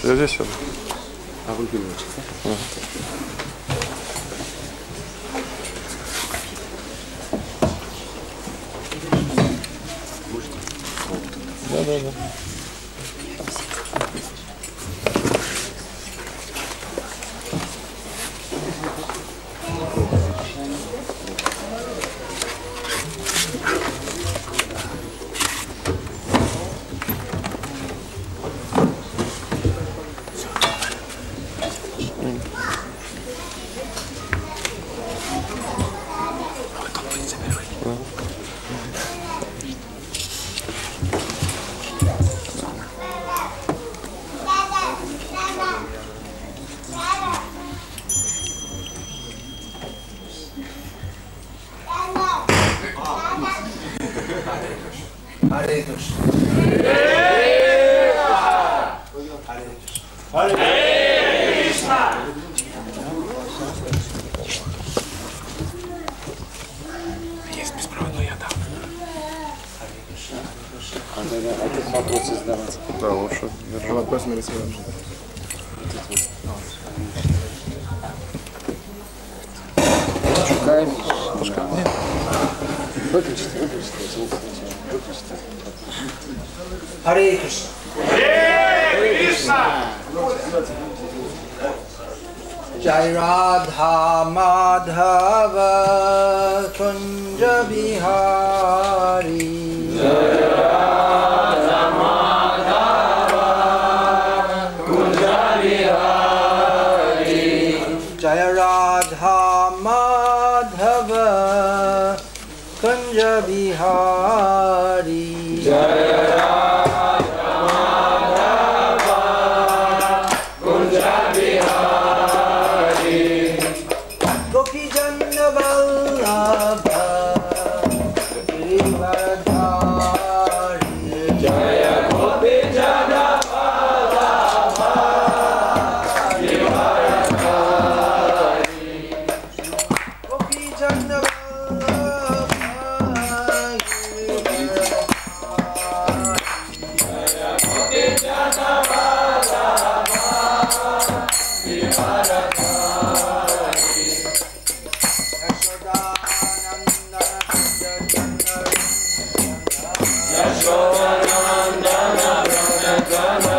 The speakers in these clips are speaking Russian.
Я здесь сяду. А вы переводчик, да? Да. Hare Krishna. Hare Krishna. Есть беспроводной, я дам. А тут вопросы задавать. Да, лучше. Вопрос нарисован. Шукаем. Выключите. Hare Krishna. Hare Krishna. Jai Radha Madhava Kunja Bihari. Jai Radha Madhava Kunja Bihari. Jai Radha Madhava Kunja Bihari. Jai Radha Madhava Kunja Bihari. Gopi Jana Vallabha Giridharadhari. Jaya Gopi Jana Vallabha Giridharadhari. Gopi Jana Vallabha Giridharadhari. Jaya Gopi Jana Vallabha Giridharadhari. Yashodanandana Jana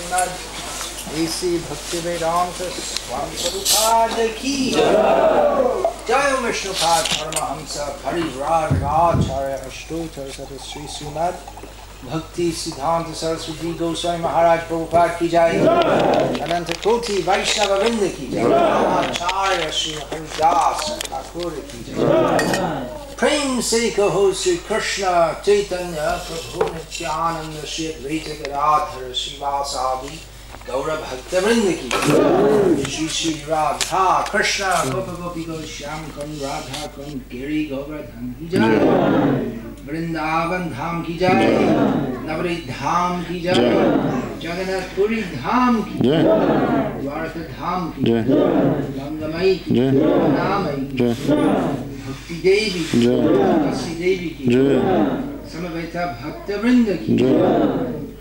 Srimad A.C. Bhakti Swami Maharaja ki Jai Vishnupad Paramahamsa Pariragacharya Ashtotar Sata Sri Srimad Bhakti Siddhanta Saraswati Goswami Maharaj Prabhupada ki jai Ananta Koti Vaishnava Vrinda ki jai Acharya Sri Haridas Thakur ki jai Prem Se Kaho Sri Krishna Chaitanya Prabhu Nityananda Sri Advaita Gadadhara Srivasadi Gaura Bhakta Vrinda ki jai Shri Shri Radha Krishna Gopa Gopi Goshyam Kun Radha Kun Giri Govardhan ki jai Vrindavan Dham ki jai, Navri Dham ki jai, Jagannath Puri Dham ki jai, Dwarka Dham ki jai, Gangamai ki jai, Namai ki jai, Bhakti Devi ki jai, Kasi Devi ki jai, Samaveta Bhakta Vrinda ki jai,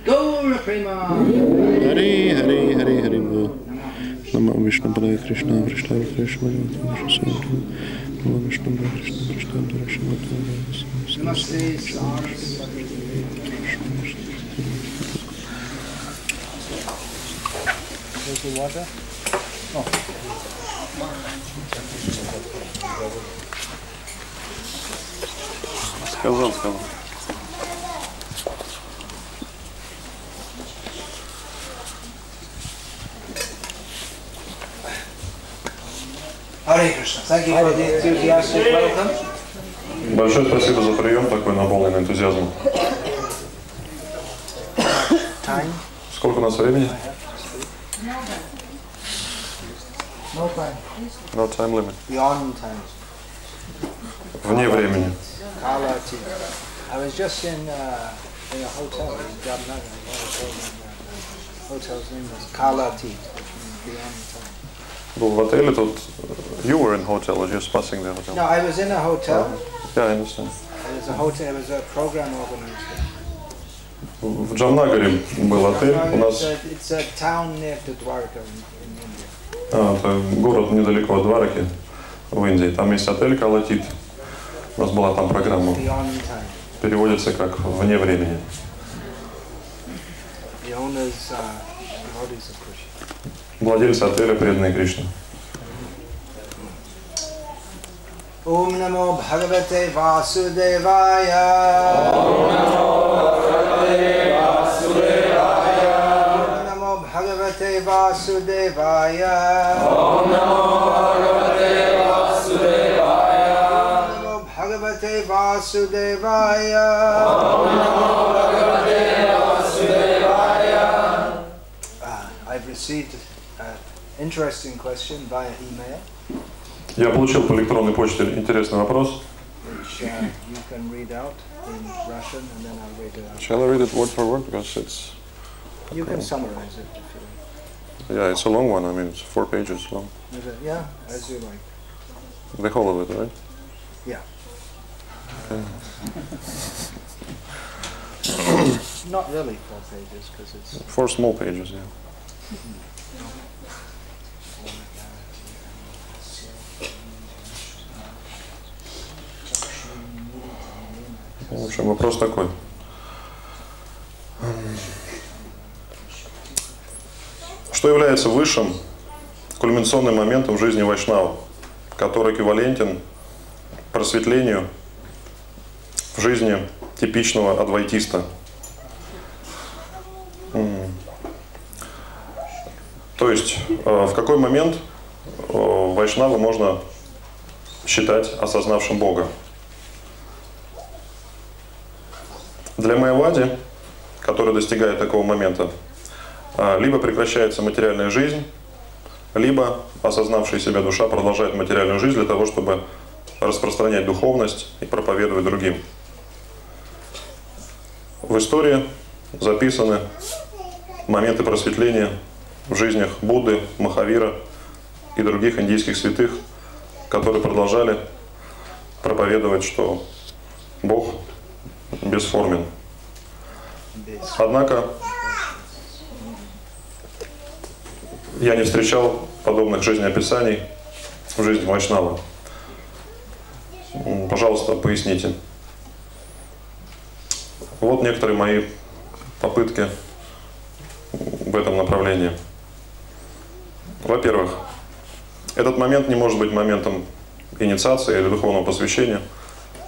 Gaura Prema. Hari Hari Hari Hari Bo. Nama Vishnu Padaya Krishna Krishna Krishna Vishnu Krishna Krishna Namaste Saraswati. Where's the water? Oh. Сказал. Hare Krishna. Thank you for the enthusiastic welcome. Большое спасибо за прием такой наполненный энтузиазмом. Сколько у нас времени? No time. No time limit. Beyond time. Вне времени. Kalati. I was just in a hotel in Jamnagar. Hotel's name was Kalati, which means beyond time. Был в отеле, тут you were in hotel, or just passing the hotel? No, I was in a hotel. Yeah, I understand. It was a hotel. It was a program organizer. В Джамнагаре был отель. У нас It's a town near to Dwarka in India. это город недалеко от Двараки в Индии. Там есть отель Калатит. У нас была там программа. Beyond time. Переводится как вне времени. The owners devotees of Krishna. Владельцы отеля преданные Кришне. Om Namo Bhagavate Vasudevaya. Om Namo Bhagavate Vasudevaya. Om Namo Bhagavate Vasudevaya. Om Namo Bhagavate Vasudevaya. Om Namo Bhagavate Vasudevaya. I've received an interesting question via email. Я получил по электронной почте интересный вопрос. Which you can read out in Russian, and then I'll read it out. Shall I read it word for word? Because it's... You can summarize it if you like. Yeah, it's a long one. I mean, it's 4 pages long. Is it? Yeah, as you like. The whole of it, right? Yeah. Okay. Not really 4 pages, because it's... 4 small pages, yeah. В общем, вопрос такой. Что является высшим кульминационным моментом жизни вайшнава, который эквивалентен просветлению в жизни типичного адвайтиста? То есть, в какой момент вайшнава можно считать осознавшим Бога? Для майявади, который достигает такого момента, либо прекращается материальная жизнь, либо осознавшая себя душа продолжает материальную жизнь для того, чтобы распространять духовность и проповедовать другим. В истории записаны моменты просветления в жизнях Будды, Махавира и других индийских святых, которые продолжали проповедовать, что Бог бесформен. Однако я не встречал подобных жизнеописаний в жизни вайшнава. Пожалуйста, поясните. Вот некоторые мои попытки в этом направлении. Во-первых, этот момент не может быть моментом инициации или духовного посвящения,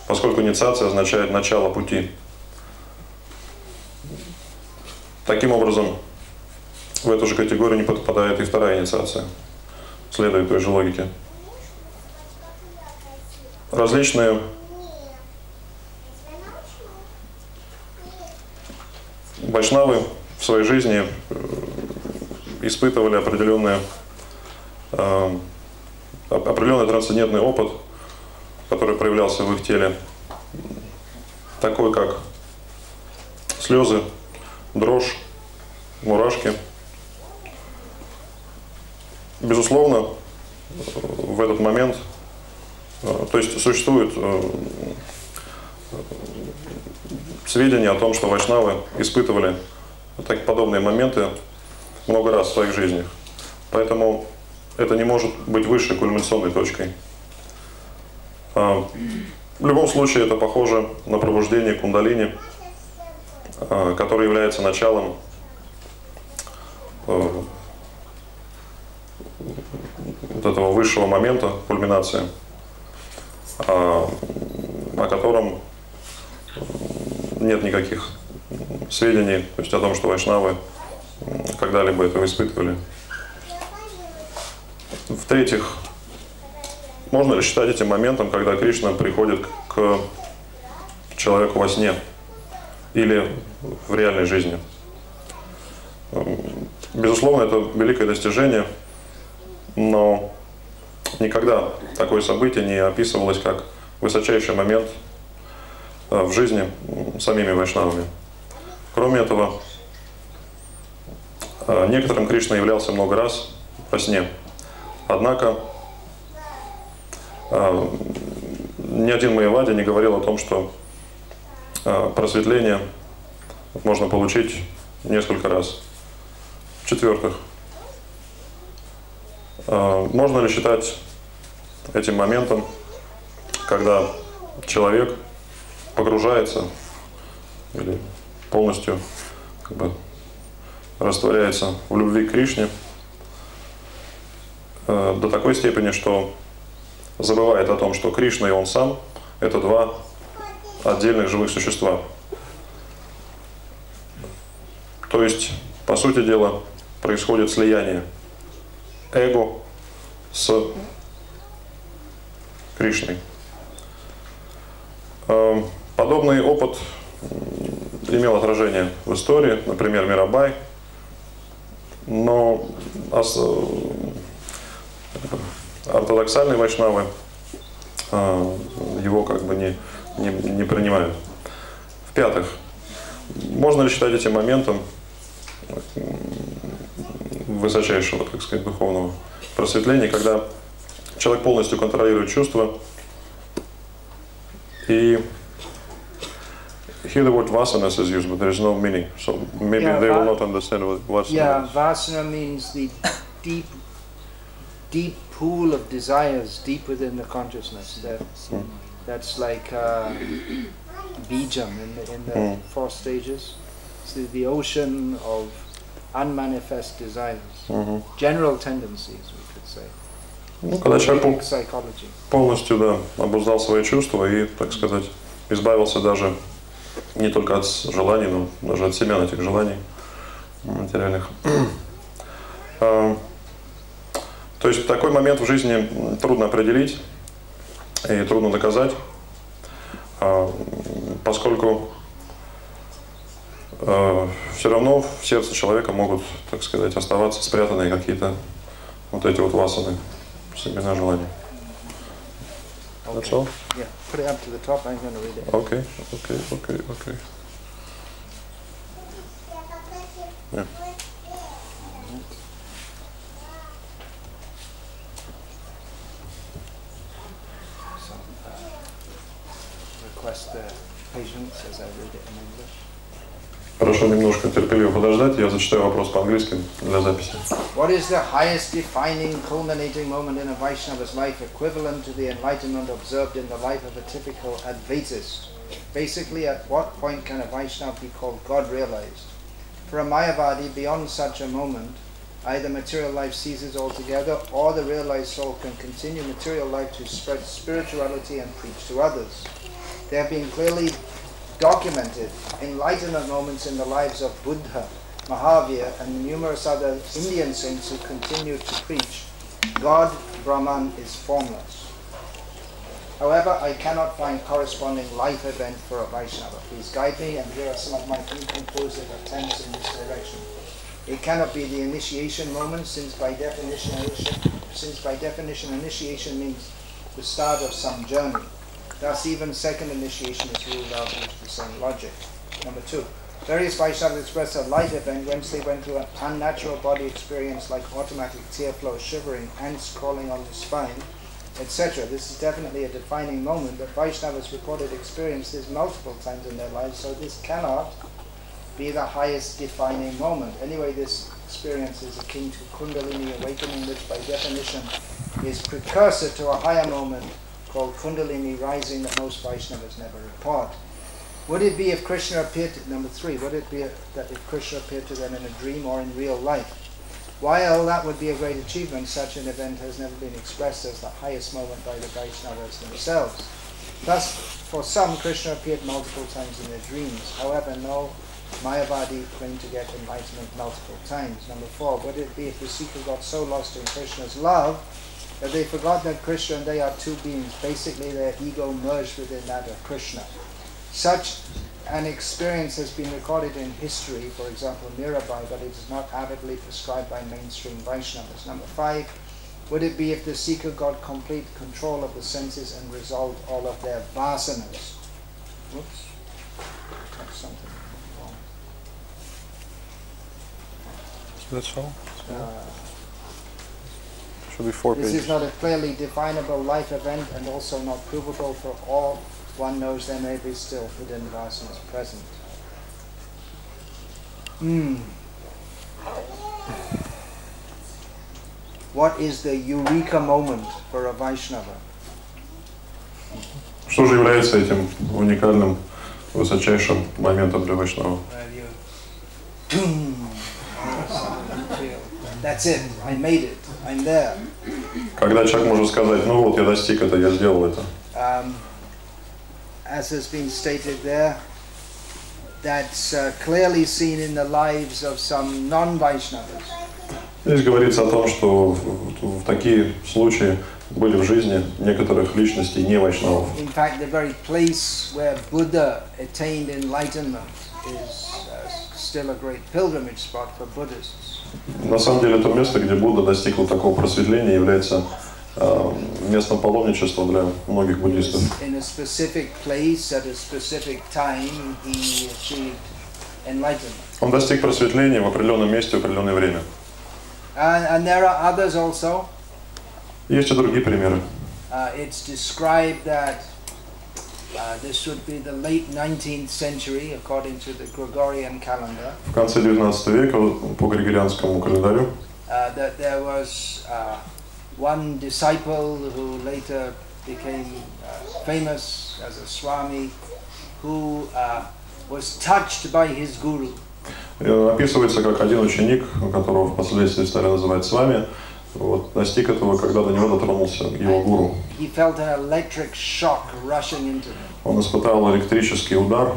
поскольку инициация означает начало пути. Таким образом, в эту же категорию не подпадает и вторая инициация, следуя той же логике. Различные вайшнавы в своей жизни испытывали определенный трансцендентный опыт, который проявлялся в их теле, такой как слезы, дрожь, мурашки. Безусловно, в этот момент, то есть существует сведения о том, что вайшнавы испытывали подобные моменты много раз в своих жизнях. Поэтому это не может быть высшей кульминационной точкой. В любом случае это похоже на пробуждение кундалини, которое является началом вот этого высшего момента, кульминации, о котором нет никаких сведений, то есть о том, что вайшнавы когда-либо этого испытывали. В-третьих, можно ли считать этим моментом, когда Кришна приходит к человеку во сне или в реальной жизни? Безусловно, это великое достижение, но никогда такое событие не описывалось как высочайший момент в жизни самими вайшнавами. Кроме этого, некоторым Кришна являлся много раз во сне. Однако ни один майявади не говорил о том, что просветление можно получить несколько раз. В-четвертых, можно ли считать этим моментом, когда человек погружается или полностью растворяется в любви к Кришне до такой степени, что забывает о том, что Кришна и он сам – это два отдельных живых существа. То есть, по сути дела, происходит слияние эго с Кришной. Подобный опыт имел отражение в истории, например, Мирабай, но ортодоксальные вайшнавы его не принимают. В-пятых, можно ли считать этим моментом высочайшего, так сказать, духовного просветления, когда человек полностью контролирует чувства и here the word vasanas is used, but there is no meaning, so maybe they will not understand what vasana Yeah, is. vasana means the deep pool of desires deep within the consciousness. That's like bijam in the 4 stages. It's the ocean of unmanifest desires, general tendencies, we could say. Ну, когда человек Psychology. полностью обуздал свои чувства и, так сказать, избавился даже не только от желаний, но даже от семян этих желаний материальных. То есть такой момент в жизни трудно определить и трудно доказать, поскольку все равно в сердце человека могут, так сказать, оставаться спрятанные какие-то вот эти вот васаны, семена желаний. That's all? Yeah, put it up to the top, I'm going to read it. Okay. Yeah. So, request the patience as I read it in English. Прошу немножко терпеливо подождать, я зачитаю вопрос по-английски для записи. What is the highest defining, culminating moment in a Vaishnava's life equivalent to the enlightenment observed in the life of a typical advaitist? Basically, at what point can a Vaishnava be called God realized? For a Mayavadi, beyond such a moment, either material life ceases altogether, or the realized soul can continue material life to spread spirituality and preach to others. There have been clearly documented enlightenment moments in the lives of Buddha, Mahavir, and numerous other Indian saints who continue to preach God, Brahman, is formless. However, I cannot find corresponding life event for a Vaishnava. Please guide me, and here are some of my incomplete attempts in this direction. It cannot be the initiation moment, since by definition initiation means the start of some journey. Thus even second initiation is ruled out with the same logic. Number 2. Various Vaishnavas express a life event whence they went through an unnatural body experience like automatic tear flow, shivering, ants crawling on the spine, etc. This is definitely a defining moment, but Vaishnavas reported experienced this multiple times in their lives, so this cannot be the highest defining moment. Anyway, this experience is akin to Kundalini awakening, which by definition is precursor to a higher moment called Kundalini rising that most Vaishnavas never report. Would it be if Krishna appeared to, number 3, would it be that if Krishna appeared to them in a dream or in real life? While that would be a great achievement, such an event has never been expressed as the highest moment by the Vaishnavas themselves. Thus, for some, Krishna appeared multiple times in their dreams. However, no Mayavadi claimed to get enlightenment multiple times. Number 4, would it be if the seeker got so lost in Krishna's love that they forgot that Krishna and they are two beings, basically their ego merged within that of Krishna? Such an experience has been recorded in history, for example Mirabai, but it is not avidly prescribed by mainstream Vaishnavas. Number 5, would it be if the seeker got complete control of the senses and resolved all of their vasanas? Whoops, that's something wrong. That's all? Should be 4 pages. This is not a clearly definable life event and also not provable for all. One knows there may be still hidden vasanas present. What is the eureka moment for a Vaishnava? Что же является этим уникальным, высочайшим моментом для Вайшнава? That's it, I made it, I'm there. Когда человек может сказать, ну вот, я достиг это, я сделал это. As has been stated there, that's clearly seen in the lives of some non-Vaishnavas. Здесь говорится о том, что в такие случаи были в жизни некоторых личностей не вайшнавов. In fact, the very place where Buddha attained enlightenment is still a great pilgrimage spot for Buddhists. На самом деле, то место, где Будда достиг вот такого просветления, является местом паломничества для многих буддистов. In a specific place at a specific time, he achieved enlightenment. Он достиг просветления в определенном месте в определенное время. And there are others also. Есть и другие примеры. It's described that this would be the late 19th century, according to the Gregorian calendar. В конце 19 века по григорианскому календарю That there was one disciple who later became famous as a Swami, who was touched by his guru. Описывается как один ученик, которого впоследствии стали называть Свами, вот, достиг этого, когда до него дотронулся его гуру. He felt an electric shock rushing into him. Он испытал электрический удар,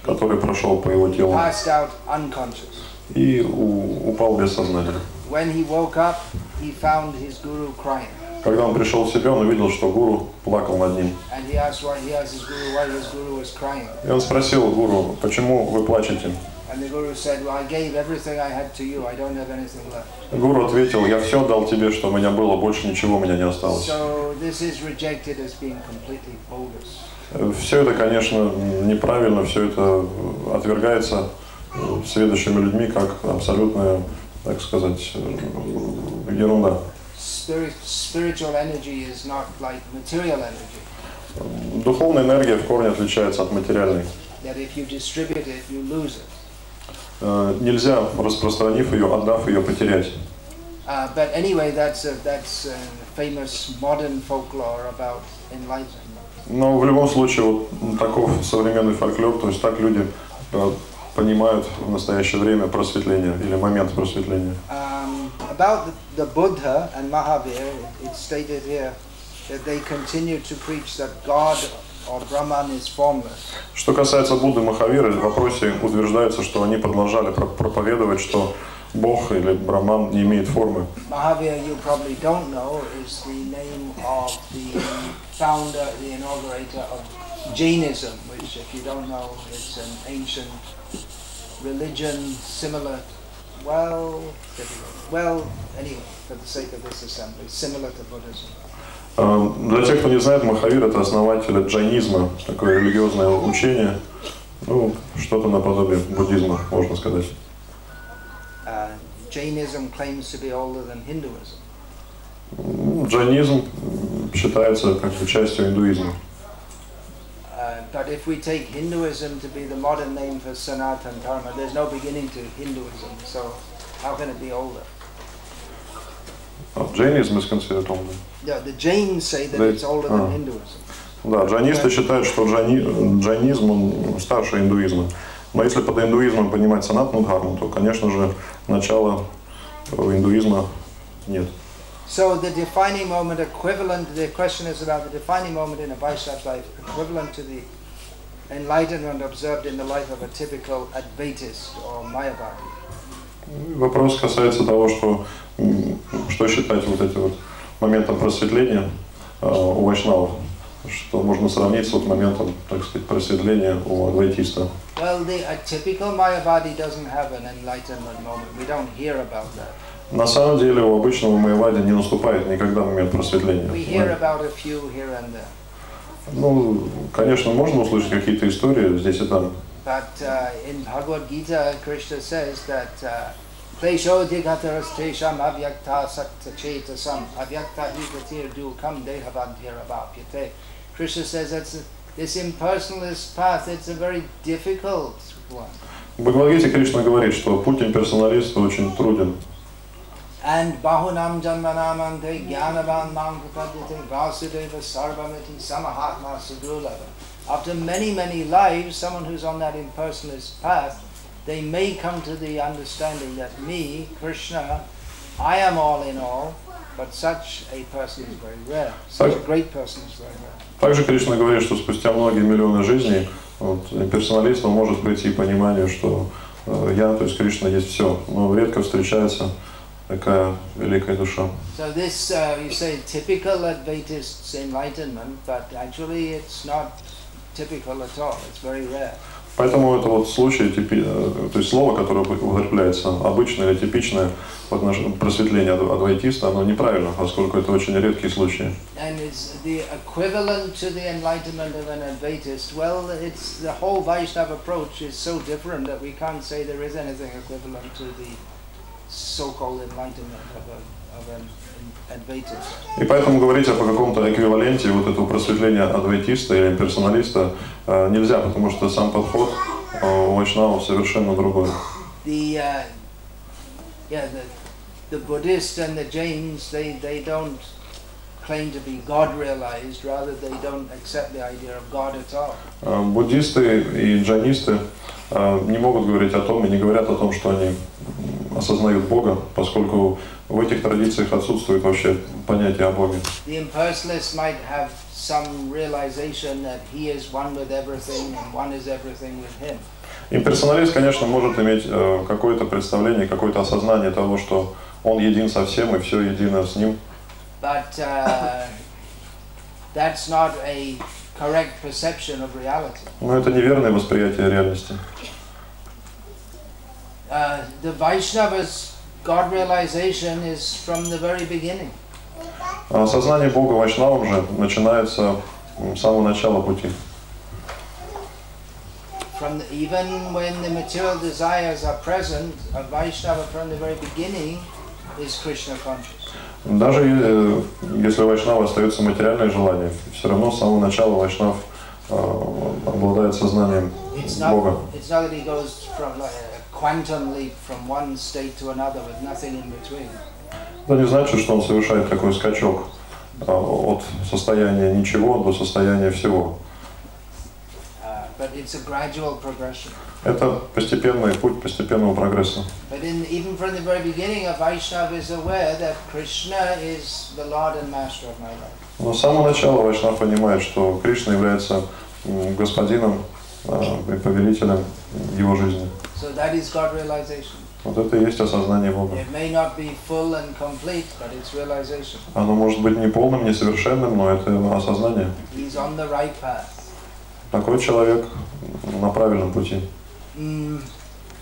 который прошел по его телу, Passed out unconscious. и упал без сознания. When he woke up, he found his guru crying. Когда он пришел в себя, он увидел, что гуру плакал над ним. And he asked his guru why his guru was crying. И он спросил гуру, почему вы плачете? And the guru said, well, I gave everything I had to you. I don't have anything left. Гуру ответил, я все дал тебе, что у меня было, больше ничего у меня не осталось. So this is rejected as being completely bogus. Все это, конечно, неправильно, все это отвергается следующими людьми как абсолютная, так сказать, ерунда. Spiritual energy is not like material energy. Духовная энергия в корне отличается от материальной. That if you distribute it, you lose it. Нельзя, распространив ее, отдав ее, потерять. But anyway, that's a famous modern folklore about enlightenment. Но в любом случае, вот таков современный фольклор, то есть так люди понимают в настоящее время просветление или момент просветления. About the Buddha and Mahavir, it's stated here that they continue to preach that God or Brahman is formless. Что касается Будды и Махавиры, в вопросе утверждается, что они продолжали проповедовать, что Бог или Брахман не имеет формы. Mahavir, you probably don't know, is the name of the founder, the inaugurator of Jainism, which, if you don't know, it's an ancient religion similar, anyway, for the sake of this assembly, similar to Buddhism. Для тех, кто не знает, Махавир — это основатель джайнизма, такое религиозное учение, ну, что-то наподобие буддизма, можно сказать. Jainism claims to be older than Hinduism. Джайнизм считается как бы частью индуизма. But if we take Hinduism to be the modern name for Sanatana Dharma, there's no beginning to Hinduism, so how can it be older? Джайнизм is considered older. Yeah, the Jains say that it's older than Hinduism. Да, джайнисты считают, что джайнизм он старше индуизма. Но если под индуизмом понимать санатану дхарму, то, конечно же, начала индуизма нет. So the defining moment equivalent, the question is about the defining moment in a Vaishnava's life, equivalent to the enlightenment observed in the life of a typical advaitist or mayavadi. Вопрос касается того, что считать вот этим вот моментом просветления у вайшнавов, что можно сравнить с вот моментом, так сказать, просветления у адвайтиста. Well, a typical mayavadi doesn't have an enlightenment moment. We don't hear about that. На самом деле у обычного майявади не наступает никогда момент просветления. We hear about a few here and there. Ну, конечно, можно услышать какие-то истории здесь и там. But in Bhagavad Gita, Krishna says that Klesho digataras tesham avyakta sakta chetasam avyakta higatir dukam dehavadhyarabhapyate. Krishna says that this impersonalist path, it's a very difficult one. В Бхагавад-гите Кришна говорит, что путь имперсоналиста очень труден. And bahunam janmanamante jnanavan mangapadyate vasudeva sarvamiti samahatma sudurlava. After many, many lives, someone who's on that impersonalist path, they may come to the understanding that me, Krishna, I am all in all, but such a person is very rare. Such a great person is very rare. Также Кришна говорит, что спустя многие миллионы жизней имперсоналист может прийти к пониманию, что я, то есть Кришна, есть все, но редко встречается такая великая душа. So this, you say, typical Advaitist enlightenment, but actually it's not typical at all. It's very rare. Поэтому это вот случай, то есть слово, которое употребляется, обычное или типичное по отношению к просветлению адвайтиста, оно неправильно, поскольку это очень редкие случаи. And it's the equivalent to the enlightenment of an Advaitist. Well, it's the whole Vaishnava approach is so different that we can't say there is anything equivalent to the so-called enlightenment of an Advaitist. И поэтому говорить о каком-то эквиваленте вот этого просветления адвайтиста или имперсоналиста нельзя, потому что сам подход у вайшнавов совершенно другой. The Buddhists and the Jains, they don't claim to be God realized, rather they don't accept the idea of God at all. Буддисты и джайнисты не могут говорить о том и не говорят о том, что они осознают Бога, поскольку в этих традициях отсутствует вообще понятие о Боге. The impersonalist might have some realization that he is one with everything and one is everything with him. Имперсоналист, конечно, может иметь какое-то представление, какое-то осознание того, что он един со всем и все едино с ним. But that's not a correct perception of reality. Но это неверное восприятие реальности. The Vaishnava's God realization is from the very beginning. Осознание Бога вайшнавам же начинается с самого начала пути. Even when the material desires are present, a Vaishnava from the very beginning is Krishna conscious. Даже если у вайшнава остаются материальные желания, все равно с самого начала вайшнав обладает сознанием Бога. It's not that he goes from like a quantum leap from one state to another with nothing in between. Это не значит, что он совершает такой скачок от состояния ничего до состояния всего. But it's a gradual progression. Это постепенный путь постепенного прогресса. But even from the very beginning, a Vaishnava is aware that Krishna is the Lord and Master of my life. Но с самого начала вайшнав понимает, что Кришна является господином и повелителем его жизни. So that is God realization. Вот это и есть осознание Бога. It may not be full and complete, but it's realization. Оно может быть не полным, не совершенным, но это осознание. He's on the right path. Такой человек на правильном пути.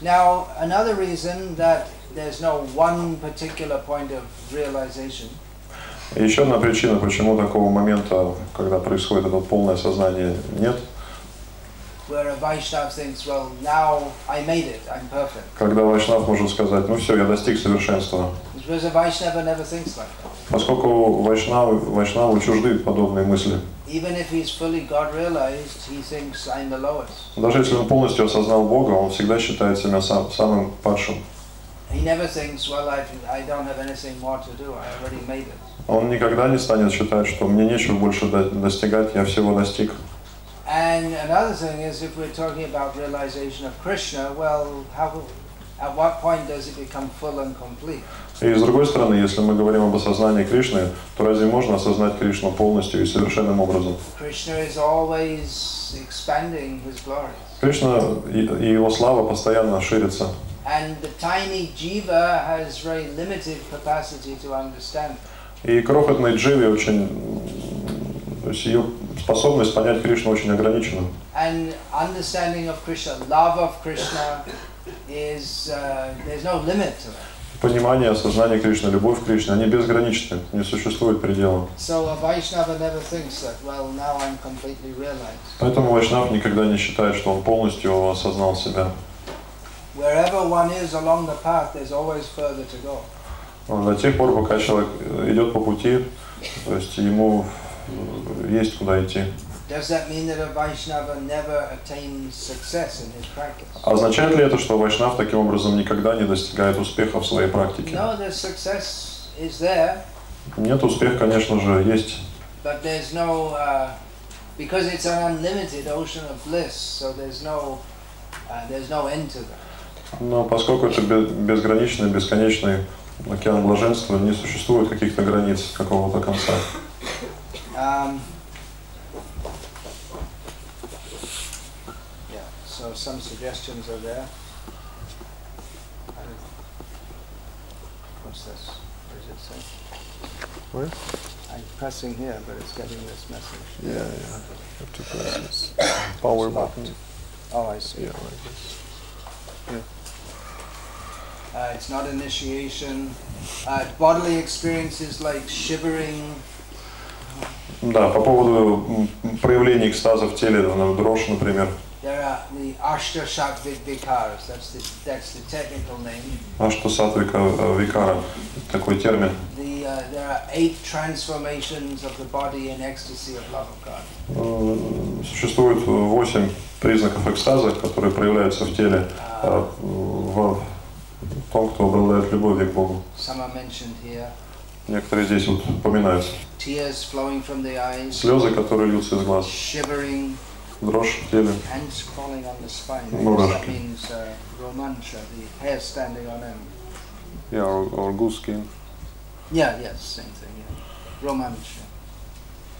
Now, another reason that there's no one particular point of realization. И еще одна причина, почему такого момента, когда происходит это полное осознание, нет. Where a Vaishnava thinks, well, now I made it, I'm perfect. Когда вайшнав может сказать, ну все, я достиг совершенства. Because a Vaishnava never thinks like that. Поскольку вайшнаву чужды подобные мысли. Even if he's fully God realized, he thinks I'm the lowest. Даже если он полностью осознал Бога, он всегда считает себя самым падшим. He never thinks, well, I don't have anything more to do, I already made it. Он никогда не станет считать, что мне нечего больше достигать, я всего достиг. And another thing is, if we're talking about realization of Krishna, well, at what point does it become full and complete? И с другой стороны, если мы говорим об осознании Кришны, то разве можно осознать Кришну полностью и совершенным образом? Krishna is always expanding his glories. Кришна и его слава постоянно ширится. And the tiny jiva has very limited capacity to understand. И крохотной дживе очень, то есть ее способность понять Кришну очень ограничена. And understanding of Krishna, love of Krishna is there's no limit to it. Понимание, осознание Кришны, любовь к Кришне, они безграничны, не существует предела. So a Vaishnava never thinks that, well, now I'm completely realized. Поэтому вайшнав никогда не считает, что он полностью осознал себя. Wherever one is along the path, there's always further to go. До тех пор, пока человек идет по пути, то есть ему есть куда идти. Does that mean that a Vaishnava never attains success in his practice? Означает ли это, что вайшнав таким образом никогда не достигает успеха в своей практике? No, the success is there. Нет, успех, конечно же, есть. But there's no, because it's an unlimited ocean of bliss, so there's no end to that. Но поскольку это безграничный, бесконечный океан блаженства, не существует каких-то границ, какого-то конца. So some suggestions are there. What's this? What does it say? Where? I'm pressing here, but it's getting this message. Yeah. Have to press this power button. Oh, I see. Yeah, like this. Yeah. It's not initiation. Bodily experiences like shivering. Да, по поводу проявления экстаза в теле, дрожь, например. There are the Ashta-sattvic vikars. That's the technical name. Ашта-саттвика викара, такой термин. There are 8 transformations of the body in ecstasy of love of God. Существует 8 признаков экстаза, которые проявляются в теле в том, кто обладает любовью к Богу. Some are mentioned here. Некоторые здесь вот упоминаются. Tears flowing from the eyes. Слезы, которые льются из глаз. Shivering. Дрожь в теле. Hands crawling on the spine. Мурашки. That means romancha, the hair standing on end. Yeah, or goose skin. Yeah, yes, same thing. Yeah. Romancha.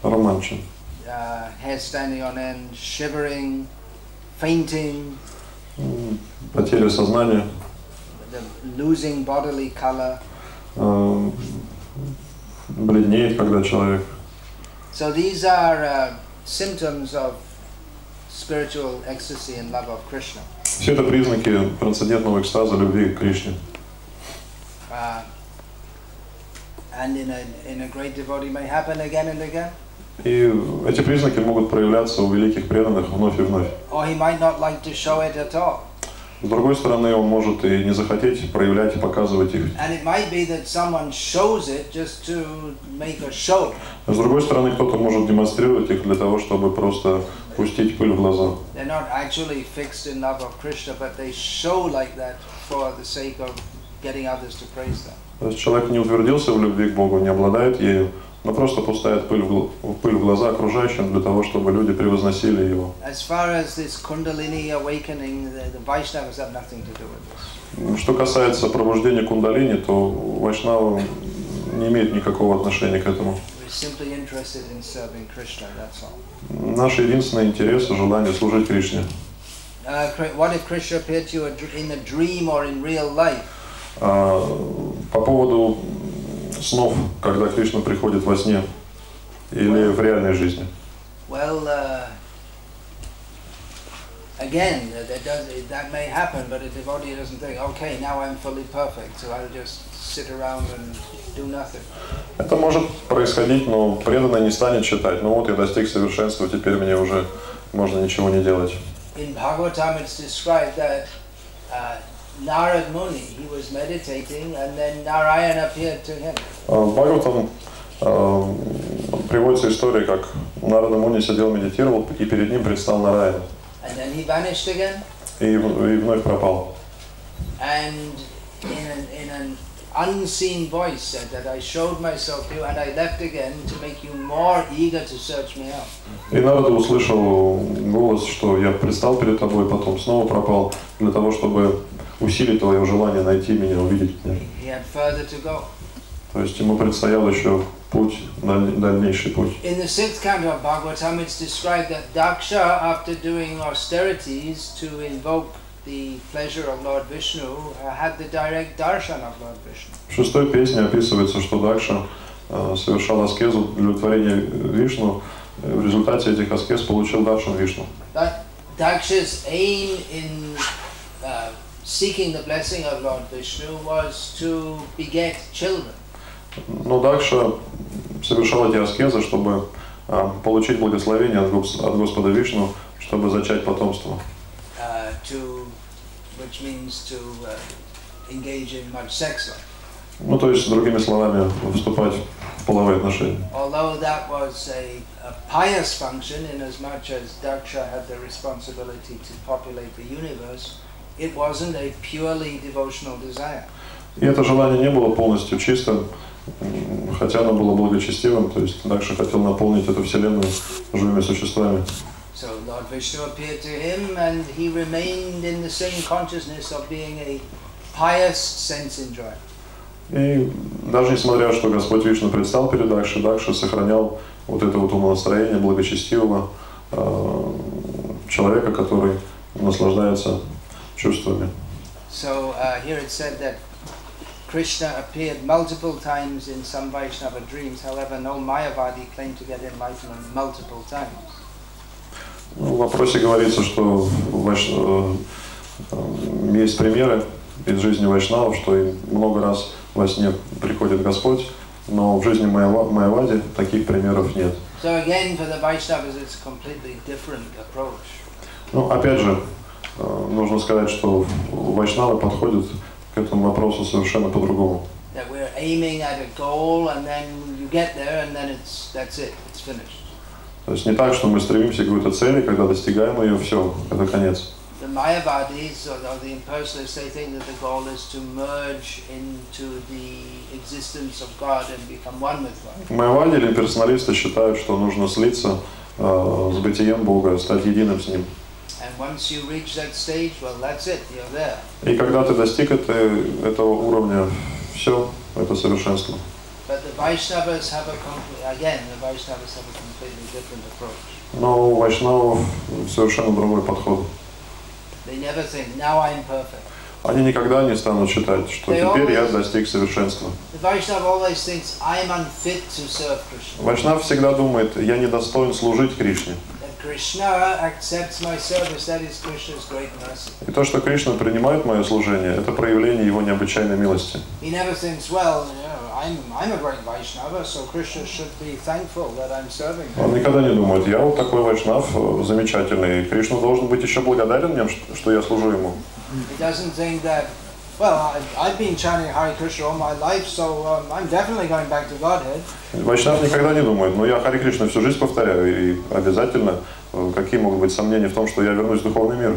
Романчин. Hair standing on end, shivering, fainting. Потеря сознания. Losing bodily color. Бледнеет, когда человек. So these are symptoms of spiritual ecstasy and love of Krishna. Все это признаки трансцендентного экстаза любви к Кришне. And in a great devotee may happen again and again. И эти признаки могут проявляться у великих преданных вновь и вновь. Or he might not like to show it at all. С другой стороны, он может и не захотеть проявлять и показывать их. And it might be that someone shows it just to make a show. С другой стороны, кто-то может демонстрировать их для того, чтобы просто пустить пыль в глаза. They're not actually fixed in love of Krishna, but they show like that for the sake of getting others to praise them. То есть человек не утвердился в любви к Богу, не обладает ею, но просто пускает пыль в глаза окружающим для того, чтобы люди превозносили его. Что касается пробуждения кундалини, то вайшнава не имеет никакого отношения к этому. Наш единственный интерес – желание служить Кришне. По поводу снов, когда Кришна приходит во сне или в реальной жизни. Again, that may happen, but a devotee doesn't think, okay, now I'm fully perfect, so I'll just sit around and do nothing. Это может происходить, но преданный не станет считать. Ну вот я достиг совершенства, теперь мне уже можно ничего не делать. In Bhagavatam it's described that Narad Muni, he was meditating, and then Narayan appeared to him. В Бхагаватам приводится история, как Нарада Муни сидел, медитировал, и перед ним предстал Нараян. And then he vanished again. И вновь пропал. And in an unseen voice said that I showed myself to you and I left again to make you more eager to search me out. И Нарада услышал голос, что я предстал перед тобой, потом снова пропал, для того, чтобы усилить твое желание найти меня, увидеть меня. He had further to go. То есть ему предстоял еще путь, дальнейший путь. In the 6th canto of Bhagavatam, it's described that Daksha, after doing austerities to invoke the pleasure of Lord Vishnu, had the direct darshan of Lord Vishnu. В 6-й песне описывается, что Дакша совершал аскезу для удовлетворения Вишну. В результате этих аскез получил даршан Вишну. Daksha's aim in seeking the blessing of Lord Vishnu was to beget children. Но Дакша совершал эти аскезы, чтобы получить благословение от Господа Вишну, чтобы зачать потомство. Which means to engage in much sex life. Ну, то есть, другими словами, вступать в половые отношения. Although that was a pious function, in as much as Daksha had the responsibility to populate the universe, it wasn't a purely devotional desire. И это желание не было полностью чистым, хотя оно было благочестивым, то есть Дакша хотел наполнить эту вселенную живыми существами. So Lord Vishnu appeared to him, and he remained in the same consciousness of being a pious sense enjoyer. И даже несмотря, что Господь Вишну предстал перед Дакшей, Дакша сохранял вот это вот умонастроение благочестивого человека, который наслаждается чувствами. So here it said that Krishna appeared multiple times in some Vaishnava dreams. However, no Mayavadi claimed to get enlightenment multiple times. В вопросе говорится, что есть примеры из жизни вайшнавов, что им много раз во сне приходит Господь, но в жизни Майявади таких примеров нет. So again, for the Vaishnavas, it's a completely different approach. Ну, опять же, нужно сказать, что вайшнавы подходят к этому вопросу совершенно по-другому. That we're aiming at a goal, and then you get there, and then that's it, it's finished. То есть не так, что мы стремимся к какой-то цели, когда достигаем ее, все, это конец. The Mayavadis or the impersonalists, they think that the goal is to merge into the existence of God and become one with God. Майявади или имперсоналисты считают, что нужно слиться с бытием Бога, стать единым с Ним. And once you reach that stage, well, that's it, you're there. И когда ты достиг этого уровня, все, это совершенство. But the Vaishnavas have the Vaishnavas have a completely different approach. Но у вайшнавов совершенно другой подход. They never think, now I'm perfect. Они никогда не станут считать, что теперь я достиг совершенства. The Vaishnava always thinks, I'm unfit to serve Krishna. Вайшнав всегда думает, я недостоин служить Кришне. Krishna accepts my service, that is Krishna's great mercy. И то, что Кришна принимает мое служение, это проявление Его необычайной милости. He never thinks, well, I'm a great Vaishnava, so Krishna should be thankful that I'm serving him. Он никогда не думает, я вот такой вайшнав замечательный, и Кришна должен быть еще благодарен мне, что я служу Ему. He doesn't think that, well, I've been chanting Hare Krishna all my life, so I'm definitely going back to Godhead. Вайшнав никогда не думает, но я Харе Кришна всю жизнь повторяю, и обязательно, какие могут быть сомнения в том, что я вернусь в духовный мир.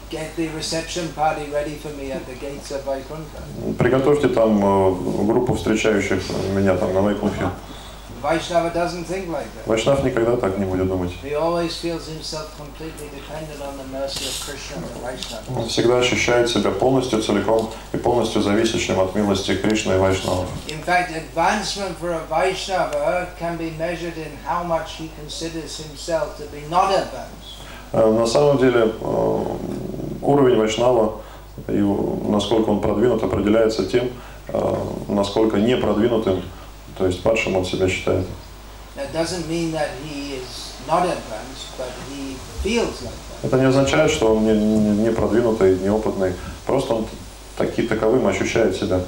Get the reception party ready for me at the gates of Vaikuntha. Приготовьте там группу встречающих меня там на Вайкунхе. Vaishnava doesn't think like that. Вайшнав никогда так не будет думать. He always feels himself completely dependent on the mercy of Krishna and the Vaishnava. Он всегда ощущает себя полностью, целиком и полностью зависящим от милости Кришны и Вайшнавов. In fact, advancement for a Vaishnava can be measured in how much he considers himself to be not advanced. На самом деле уровень Вайшнава и насколько он продвинут определяется тем, насколько не продвинутым, то есть падшим он себя считает. Это не означает, что он не продвинутый, неопытный, просто он таковым ощущает себя.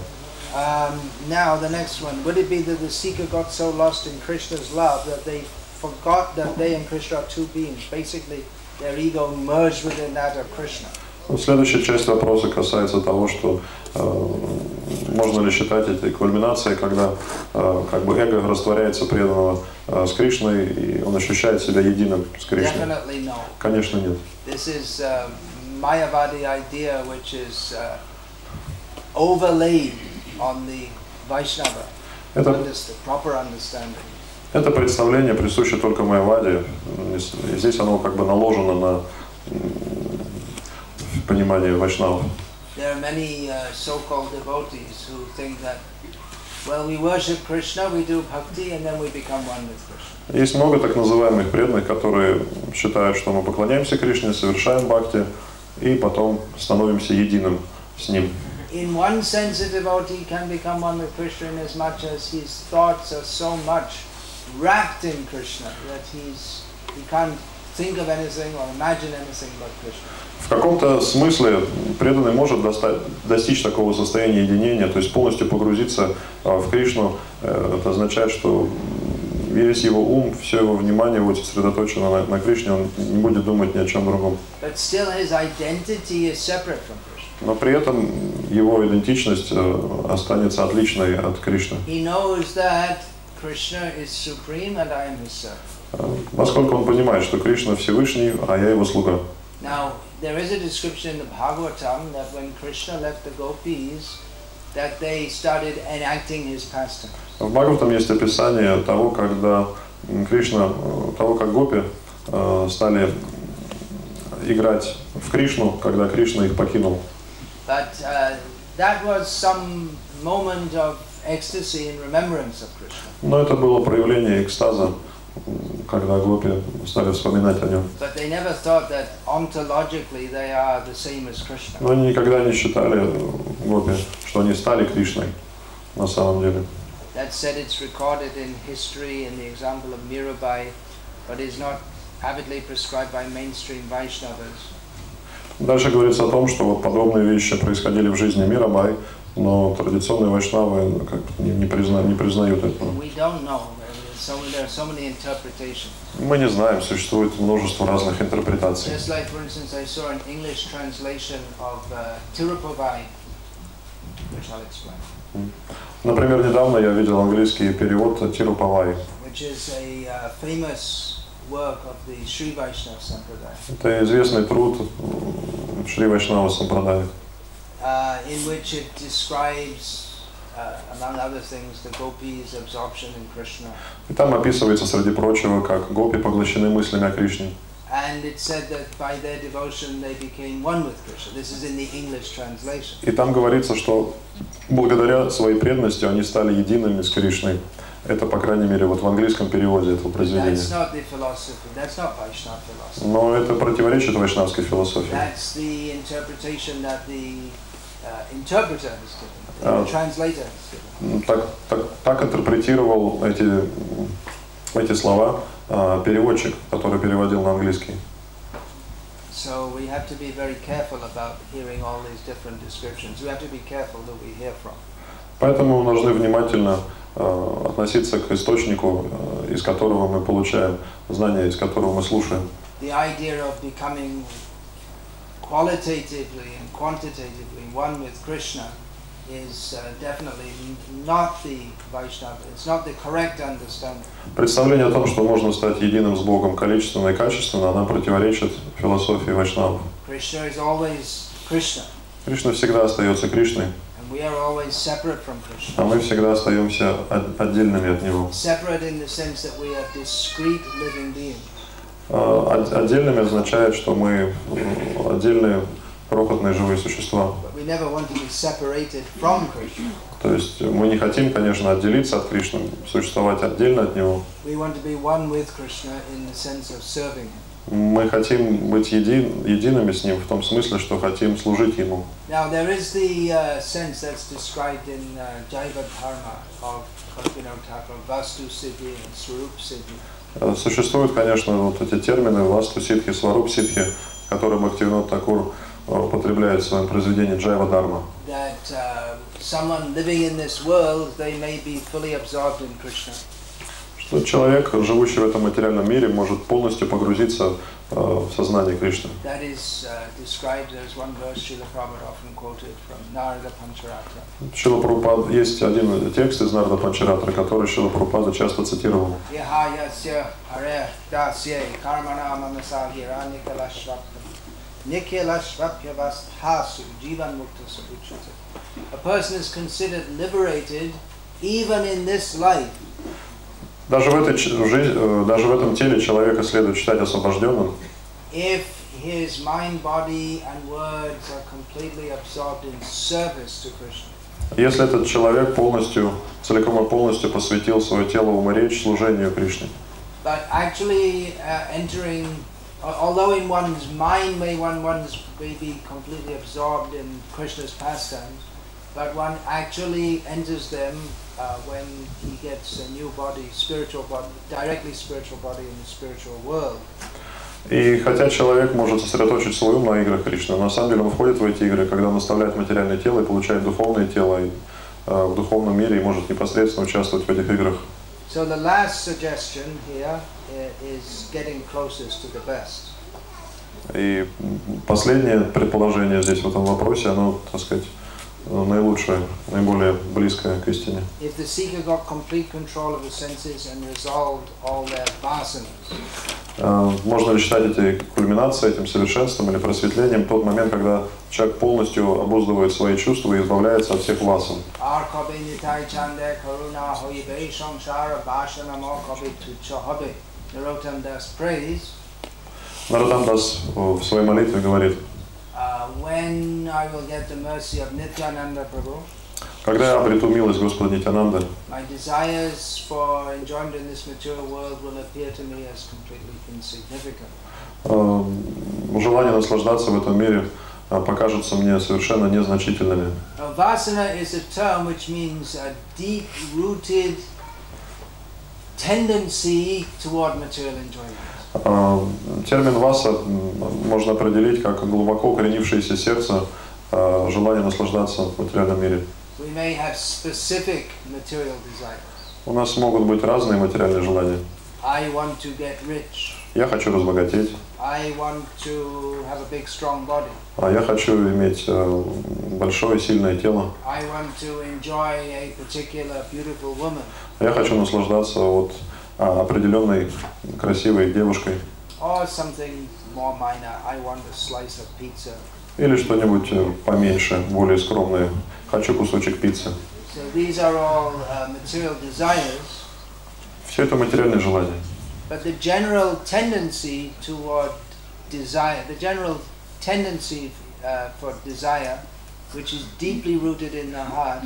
Now the next one. Would it be that the seeker got so lost in Krishna's love that they forgot that they and Krishna are two beings? Basically, their ego merged within that of Krishna. Следующая часть вопроса касается того, что можно ли считать этой кульминацией, когда как бы эго растворяется преданного с Кришной, и он ощущает себя единым с Кришной. No. Конечно, нет. This is Mayavadi idea, which is overlaid on the Vaishnava. The proper understanding. Это представление присуще только Майяваде. Здесь оно как бы наложено на понимание вайшнавов. There are many so-called devotees who think that, well, we worship Krishna, we do bhakti, and then we become one with Krishna. Есть много так называемых преданных, которые считают, что мы поклоняемся Кришне, совершаем бхакти, и потом становимся единым с ним. In one sense, a devotee can become one with Krishna in as much as his thoughts are so much wrapped in Krishna that he can't think of anything or imagine anything but Krishna. В каком-то смысле преданный может достичь такого состояния единения, то есть полностью погрузиться в Кришну. Это означает, что весь его ум, все его внимание будет сосредоточено на Кришне, он не будет думать ни о чем другом. Но при этом его идентичность останется отличной от Кришны. Поскольку он понимает, что Кришна Всевышний, а я его слуга. Now, there is a description in the Bhagavatam that when Krishna left the gopis, that they started enacting his pastime. В Бхагаватам есть описание того, когда Кришна, того, как гопи стали играть в Кришну, когда Кришна их покинул. But that was some moment of ecstasy in remembrance of Krishna. Но это было проявление экстаза, когда гопи стали вспоминать о нем. Но они никогда не считали гопи, что они стали Кришной на самом деле. Дальше говорится о том, что вот подобные вещи происходили в жизни Мирабай, но традиционные вайшнавы не признают этого. Мы не знаем, существует множество разных интерпретаций. Например, недавно я видел английский перевод Тирупавай. Это известный труд в Шри Вайшнава Сампрадае. In which it describes, among other things, the gopis' absorption in Krishna. И там описывается, среди прочего, как гопи поглощены мыслями о Кришне. And it said that by their devotion they became one with Krishna. This is in the English translation. И там говорится, что благодаря своей преданности они стали едиными с Кришной. Это, по крайней мере, вот в английском переводе этого произведения. Но это противоречит вайшнавской философии. Так интерпретировал эти слова переводчик, который переводил на английский. Поэтому мы должны внимательно относиться к источнику, из которого мы получаем знания, из которого мы слушаем. Представление о том, что можно стать единым с Богом количественно и качественно, она противоречит философии вайшнавов. Кришна всегда остается Кришной. we are always separate from Krishna. А мы всегда остаемся отдельными от Него. Separate in the sense that we are discrete living beings. Отдельными означает, что мы отдельные крохотные живые существа. But we never want to be separated from Krishna. То есть мы не хотим, конечно, отделиться от Кришны, существовать отдельно от Него. We want to be one with Krishna in the sense of serving Him. Мы хотим быть едиными с Ним в том смысле, что хотим служить Ему. Now there is the sense that's described in Jaiva Dharma of Vastu Siddhi and Swarup Siddhi. Существуют, конечно, вот эти термины Васту Ситхи, Сваруп Ситхи, которые Бхактивинод Такур употребляет в своем произведении Джайва Дharma. That someone living in this world, they may be fully absorbed in Krishna. Что человек, живущий в этом материальном мире, может полностью погрузиться в сознание Кришны. That is described as one verse Srila Prabhupada often quoted from Narada Pancharatra. Шрила Прабхупада, есть один текст из Нарада Панчаратра, который Шрила Прабхупада часто цитировал. A person is considered liberated even in this life. Даже в этом теле человека следует считать освобожденным. If his mind, body, and words are completely absorbed in service to Krishna. Если этот человек целиком и полностью посвятил свое тело, ум и речь служению Кришне. But actually although in one's mind one may be completely absorbed in Krishna's pastimes, but one actually enters them when he gets a new body, spiritual body, directly spiritual body in the spiritual world. И хотя человек может сосредоточить свой ум на играх Кришны, на самом деле он входит в эти игры, когда он оставляет материальное тело и получает духовное тело в духовном мире и может непосредственно участвовать в этих играх. So the last suggestion here is getting closest to the best. И последнее предположение здесь в этом вопросе, оно, так сказать, наилучшее, наиболее близкое к истине. If the seeker got complete control of the senses and resolved all their vasanas. Можно ли считать этой кульминацией, этим совершенством или просветлением тот момент, когда человек полностью обуздывает свои чувства и избавляется от всех васан? Наротам Дас в своей молитве говорит: когда я обрету милость Господа Нитьянанды, желание наслаждаться в этом мире покажется мне совершенно незначительными. Vasana is a term which means a deep-rooted tendency toward material enjoyment. Термин васа можно определить как глубоко укоренившееся сердце, желание наслаждаться в материальном мире. We may have specific material desires. У нас могут быть разные материальные желания. I want to get rich. Я хочу разбогатеть. I want to have a big, strong body. А я хочу иметь большое сильное тело. I want to enjoy a particular beautiful woman. Я хочу наслаждаться определенной красивой девушкой. Or something more minor. I want a slice of pizza. Или что-нибудь поменьше, более скромное. Хочу кусочек пиццы. So these are all material desires. Все это материальные желания. But the general tendency toward desire, the general tendency for desire, which is deeply rooted in the heart,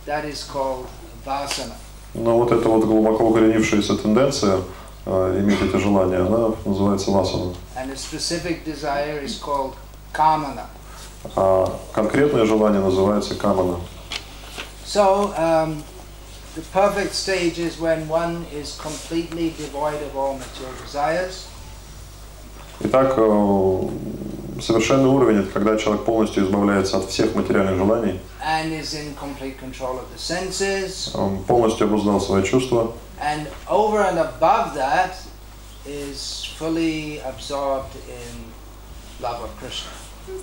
that is called vasana. Но вот эта вот глубоко укоренившаяся тенденция иметь эти желания, она называется васана. And a specific desire is called kamana. А конкретное желание называется камана. So the perfect stage is when one is completely devoid of all material desires. Итак, совершенный уровень — это когда человек полностью избавляется от всех материальных желаний. And is in complete control of the senses. Он полностью обуздал свои чувства. And over and above that is fully absorbed in love of Krishna.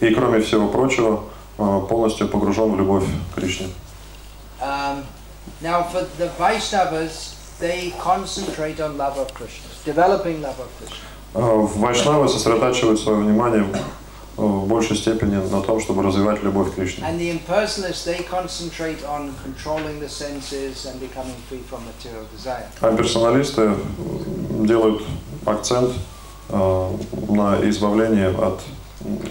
И кроме всего прочего, полностью погружен в любовь к Кришне. Now for the Vaishnavas, they concentrate on love of Krishna, developing love of Krishna. Вайшнавы сосредотачивают свое внимание в большей степени на том, чтобы развивать любовь к Кришне. And the impersonalists, they concentrate on controlling the senses and becoming free from material desire. А персоналисты делают акцент на избавлении от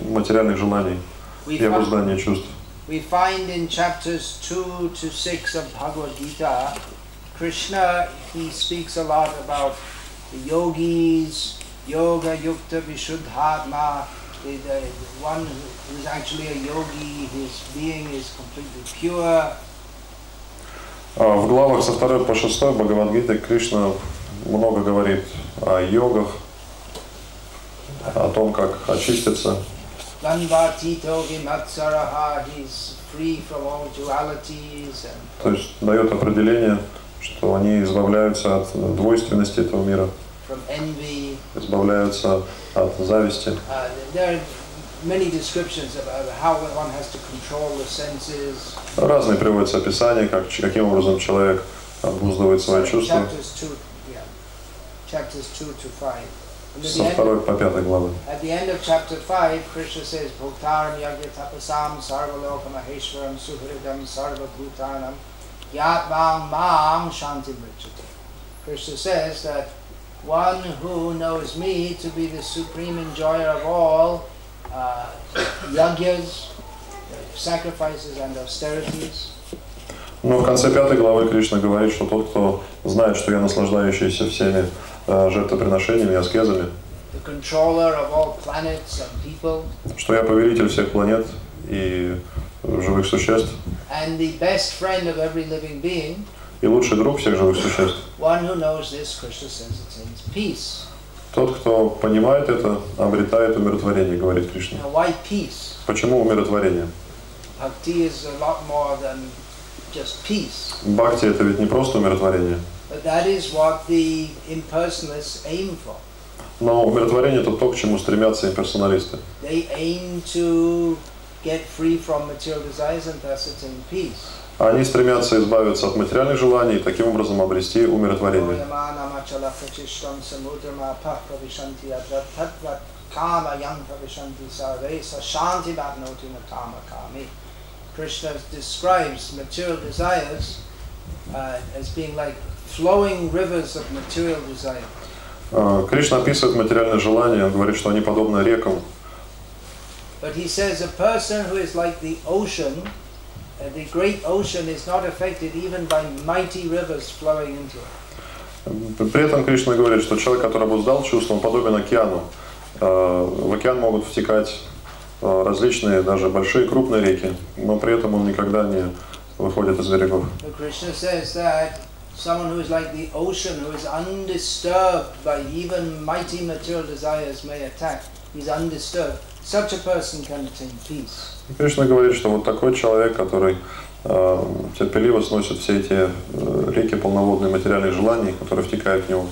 материальных желаний и обуздания чувств. We find in chapters 2 to 6 of Bhagavad Gita, Krishna, he speaks a lot about the yogis, yoga yukta vishuddhatma, the one who is actually a yogi, his being is completely pure. В главах со 2 по 6 Бхагавад-гиты Кришна много говорит о йогах, о том, как очиститься. То есть дает определение, что они избавляются от двойственности этого мира, избавляются от зависти. Разные приводятся описания, каким образом человек обуздывает свои чувства. Со 2 по 5 главы. At the end of chapter 5, Krishna says, Bhuktaram yagya tapasam sarvaloka maheshwaram suhridam sarvabhutanam yatvam mam shanti mrichate. Krishna says that one who knows me to be the supreme enjoyer of all yagyas, sacrifices and austerities. Но в конце 5 главы Кришна говорит, что тот, кто знает, что я наслаждающийся всеми жертвоприношениями и аскезами, что я повелитель всех планет и живых существ, и лучший друг всех живых существ. Тот, кто понимает это, обретает умиротворение, говорит Кришна. Почему умиротворение? Бхакти — это ведь не просто умиротворение. Но умиротворение — это то, к чему стремятся имперсоналисты. Они стремятся избавиться от материальных желаний и таким образом обрести умиротворение. Krishna describes material desires as being like flowing rivers of material desire. Кришна описывает материальные желания, он говорит, что они подобны рекам. But he says a person who is like the ocean, the great ocean is not affected even by mighty rivers flowing into it. При этом Кришна говорит, что человек, который обуздал чувства, он подобен океану. В океан могут втекать различные, даже большие, крупные реки, но при этом он никогда не выходит из берегов. Krishna says that someone who is like the ocean, who is undisturbed by even mighty material desires may attack, he's undisturbed. Such a person can attain peace. Кришна говорит, что вот такой человек, который терпеливо сносит все эти реки полноводные материальных желаний, которые втекают в него,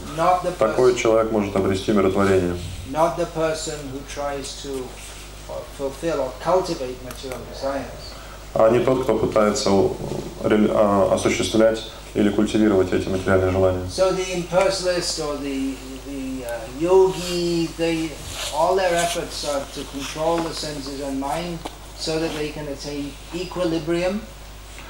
такой человек может обрести миротворение. Not the person who tries to fulfill or cultivate material desires. А не тот, кто пытается осуществлять или культивировать эти материальные желания. So the impersonalist or the yogi, all their efforts are to control the senses and mind so that they can attain equilibrium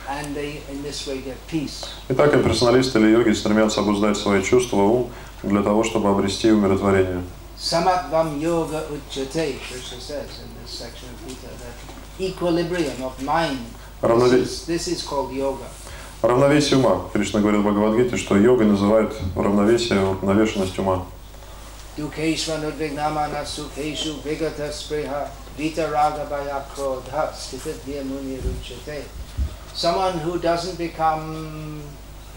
and they in this way get peace. Итак, имперсоналисты или йоги стремятся обуздать свои чувства, ум, для того, чтобы обрести умиротворение. Samatvam yoga uchyate, Krishna says in this section of Gita, that equilibrium of mind, this is called yoga. Равновесие ума. Кришна говорит в Бхагавад-гите, что йогой называют равновесие, уравновешенность ума. Someone who doesn't become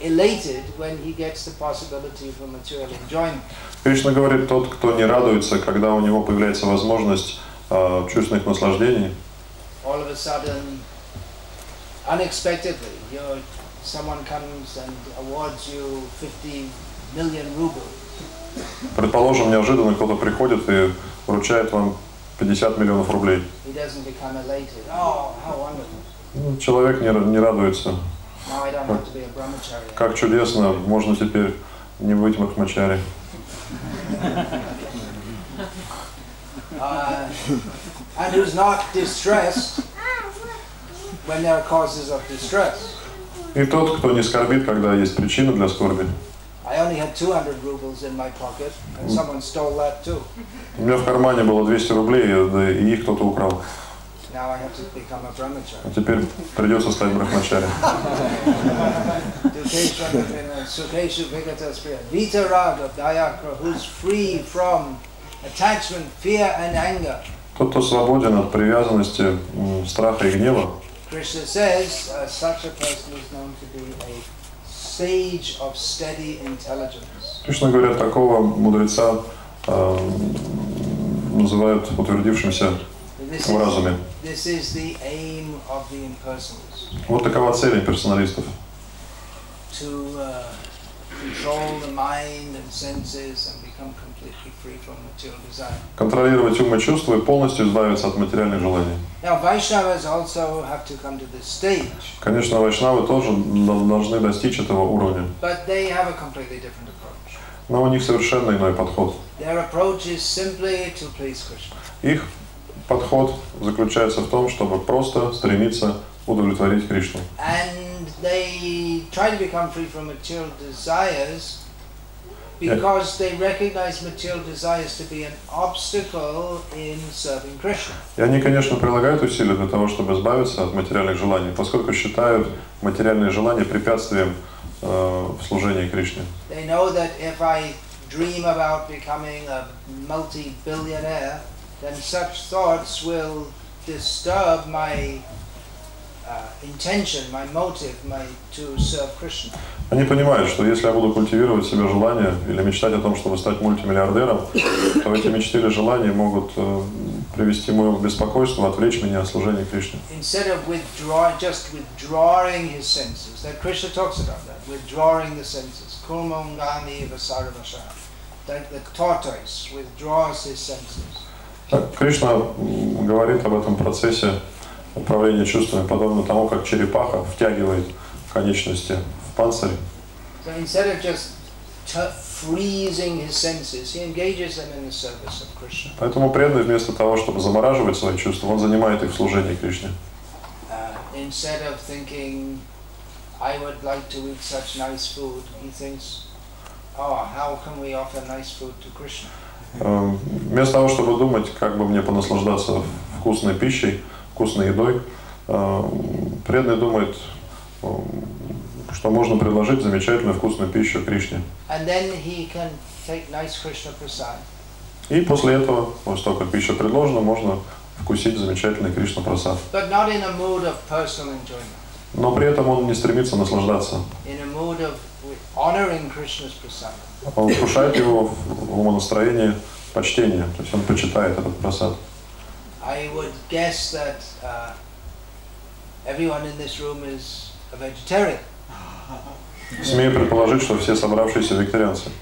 elated when he gets the possibility for material enjoyment. Кришна говорит, тот, кто не радуется, когда у него появляется возможность чувственных наслаждений. All of a sudden, unexpectedly, someone comes and awards you 50 million rubles. Предположим, неожиданно кто-то приходит и вручает вам 50 миллионов рублей. He doesn't become elated. Oh, how wonderful. Человек не радуется. Now I don't have to be a brahmachari. Как чудесно, можно теперь не быть брахмачари. and who's not distressed when there are causes of distress. И тот, кто не скорбит, когда есть причина для скорби. I only had 200 rubles in my pocket, and someone stole that too. У меня в кармане было 200 рублей, да, и их кто-то украл. Now I have to become a brahmachari. А теперь придется стать брахмачари. Who's free from attachment, fear, and anger. Тот, кто свободен от привязанности, страха и гнева. Krishna says such a person is known to be a sage of steady intelligence. Кришна говорят, такого мудреца называют утвердившимся в разуме. This is the aim of the impersonalists. Вот такова цель имперсоналистов. To control the mind and senses and become completely free from material desire. Контролировать ум и чувства и полностью избавиться от материальных желаний. Now, Vaishnavas also have to come to this stage. Конечно, вайшнавы тоже должны достичь этого уровня. But they have a completely different approach. Но у них совершенно иной подход. Their approach is simply to please Krishna. Их подход заключается в том, чтобы просто стремиться удовлетворить Кришну. And they try to become free from material desires because they recognize material desires to be an obstacle in serving Krishna. И они, конечно, прилагают усилия для того, чтобы избавиться от материальных желаний, поскольку считают материальные желания препятствием в служении Кришне. They know that if I dream about becoming a multi-billionaire, then such thoughts will disturb my intention, my motive, to serve Krishna. Они понимают, что если я буду культивировать в себе желание или мечтать о том, чтобы стать мультимиллиардером, то эти мечты или желания могут привести мое беспокойство, отвлечь меня от служения Кришне. Instead of withdrawing his senses, that Krishna talks about that, withdrawing the senses, kulmongani vasarvasha, that the tortoise withdraws his senses. Кришна говорит об этом процессе управления чувствами, подобно тому, как черепаха втягивает конечности в панцирь. So instead of just freezing his senses, he engages them in the service of Krishna. Поэтому преданный вместо того, чтобы замораживать свои чувства, он занимает их в служении Кришне. Instead of thinking, I would like to eat such nice food, he thinks, oh, how can we offer nice food to Krishna? Вместо того, чтобы думать, как бы мне понаслаждаться вкусной пищей, вкусной едой, преданный думает, что можно предложить замечательную вкусную пищу Кришне. И после этого, после того, как пища предложена, можно вкусить замечательный Кришна прасад. Но при этом он не стремится наслаждаться. Он вкушает его в умонастроении почтения, то есть он почитает этот прасад. I would guess that everyone in this room is a vegetarian. Смею предположить, что все собравшиеся вегетарианцы.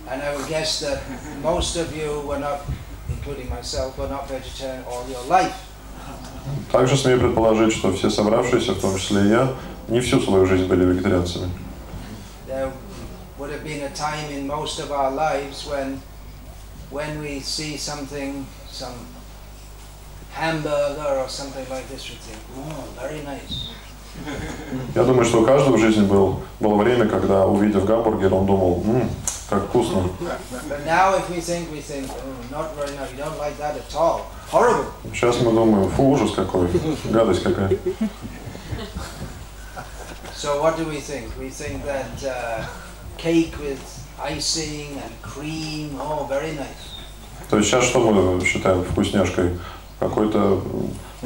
And I would guess that most of you were not, including myself, were not vegetarian all your life. Также смею предположить, что все собравшиеся, в том числе и я, не всю свою жизнь были вегетарианцами. There would have been a time in most of our lives when we see something, some hamburger or something like this, we think, oh, very nice. Я думаю, что у каждого в жизни было время, когда, увидев гамбургер, он думал, как вкусно. But now if we think, oh, not very nice, you don't like that at all. Horrible. Сейчас мы думаем, фу, ужас какой, гадость какая. So what do we think? We think that cake with icing and cream, oh, very nice. То есть сейчас что мы считаем вкусняшкой? Какой-то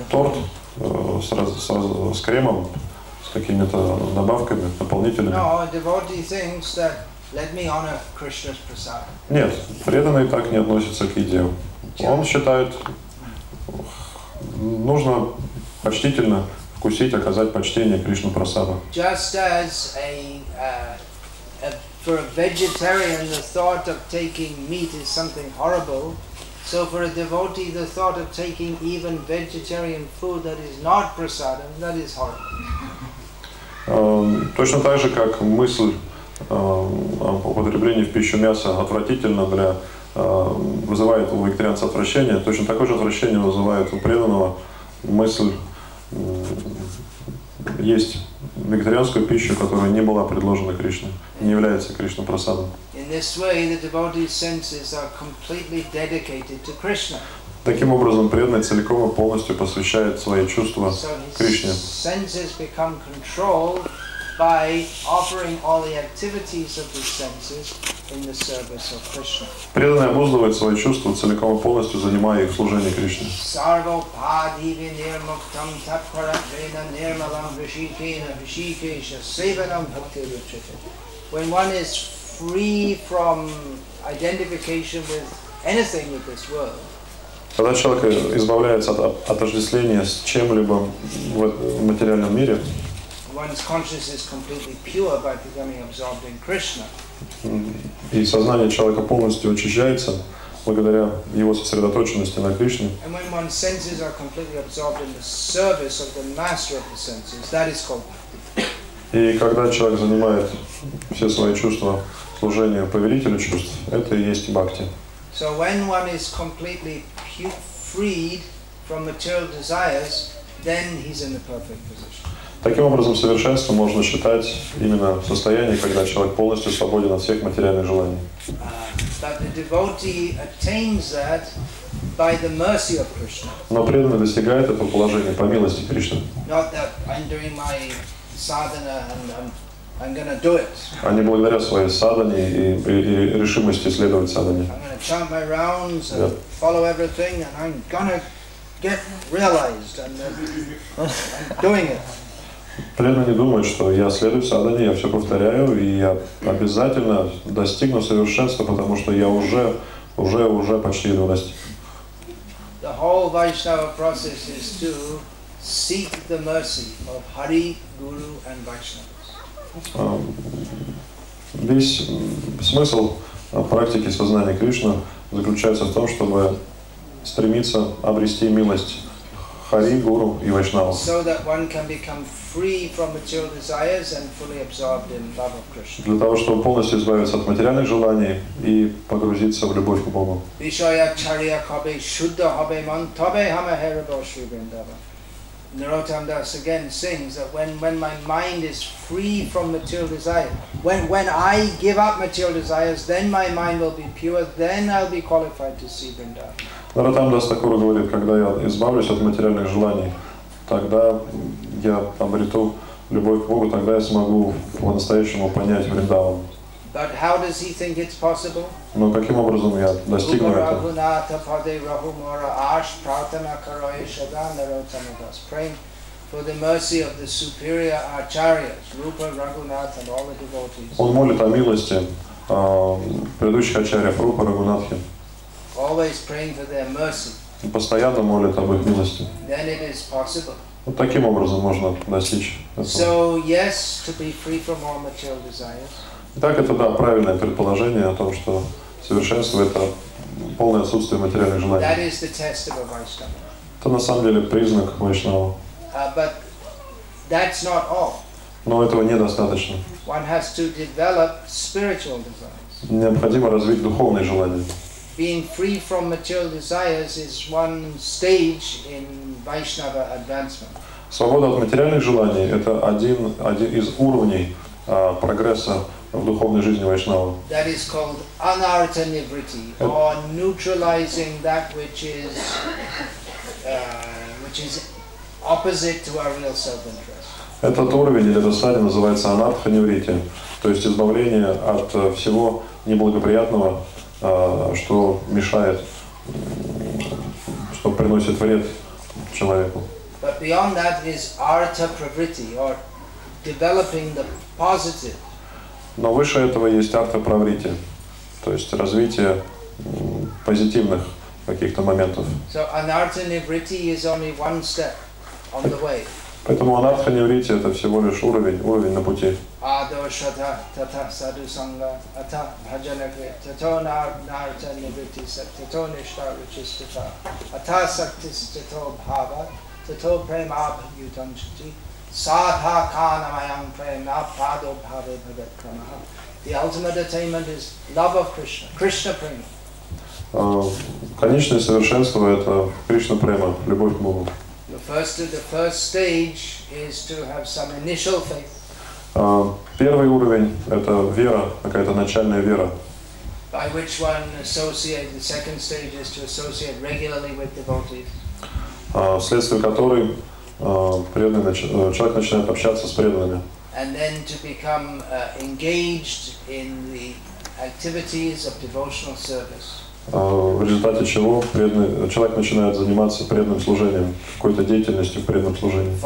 торт с кремом, с какими-то добавками, наполнителями? No, a devotee thinks that let me honor Krishna's prasad. Нет, преданный так не относится к еде. Он считает, нужно почтительно вкусить, оказать почтение Кришна прасаду. Just as for a vegetarian the thought of taking meat is something horrible, so for a devotee the thought of taking even vegetarian food that is not prasadam, that is horrible. Точно так же, как мысль о употреблении в пищу мяса отвратительна для вызывает у вегетарианца отвращение, точно такое же отвращение вызывает у преданного мысль есть вегетарианскую пищу, которая не была предложена Кришне, не является Кришна прасадом. Таким образом, преданный целиком и полностью посвящает свои чувства Кришне. Преданный обуздывает свои чувства целиком и полностью, занимая их в служении Кришне. When one is free from identification with anything with this world, когда человек избавляется от отождествления с чем-либо в материальном мире, и сознание человека полностью очищается благодаря его сосредоточенности на Кришне. И когда человек занимает все свои чувства служению повелителю чувств, это и есть бхакти. So when one is completely freed from material desires, then he's in the perfect position. Таким образом, совершенство можно считать именно в состоянии, когда человек полностью свободен от всех материальных желаний. Но преданный достигает этого положения по милости Кришны. А не благодаря своей садхане и решимости следовать садхане. Преданный не думает, что я следую садхане, я все повторяю, и я обязательно достигну совершенства, потому что я уже почти его достиг. Весь смысл практики сознания Кришны заключается в том, чтобы стремиться обрести милость Хари, Гуру и Вайшнаву. Для того, чтобы полностью избавиться от материальных желаний и погрузиться в любовь к Богу. Narottam Das again sings that when my mind is free from material desire, when I give up material desires, then my mind will be pure, then I'll be qualified to see Vrindavan. Наротам Дас Такур говорит, когда я избавлюсь от материальных желаний, тогда я обрету любовь к Богу, тогда я смогу по-настоящему понять Вриндаван. But how does he think it's possible? Но каким образом я достигну этого? Он молит о милости предыдущих ачарьев Рупа, Рагунатхи. Постоянно молит об их милости. Вот таким образом можно достичь этого. Так, это да, правильное предположение о том, что совершенство — это полное отсутствие материальных желаний. Это на самом деле признак вайшнава. Но этого недостаточно. Необходимо развить духовные желания. Свобода от материальных желаний — это один из уровней прогресса в духовной жизни вайшнава. That is called anartha nivriti, or neutralizing that which is opposite to our real self-interest. Этот уровень или эта стадия называется анартха ниврити, то есть избавление от всего неблагоприятного, что мешает, что приносит вред человеку. But beyond that is artha pravriti, or developing the positive. Но выше этого есть арта праврити, то есть развитие позитивных каких-то моментов. So anartha nivriti is only one step on the way. Поэтому анартха ниврити — это всего лишь уровень на пути. Адошата тата саду санга ата бхаjanagre tato nartha nivriti tato nishta ruchistata ata saktis tato bhava tato prema yutam chiti. The ultimate attainment is love of Krishna, Krishna prema. Конечное совершенство — это Кришна Према, любовь к Богу. Первый уровень — это вера, какая-то начальная вера, вследствие которой человек начинает общаться с преданными. В результате чего человек начинает заниматься преданным служением, какой-то деятельностью в преданном служении.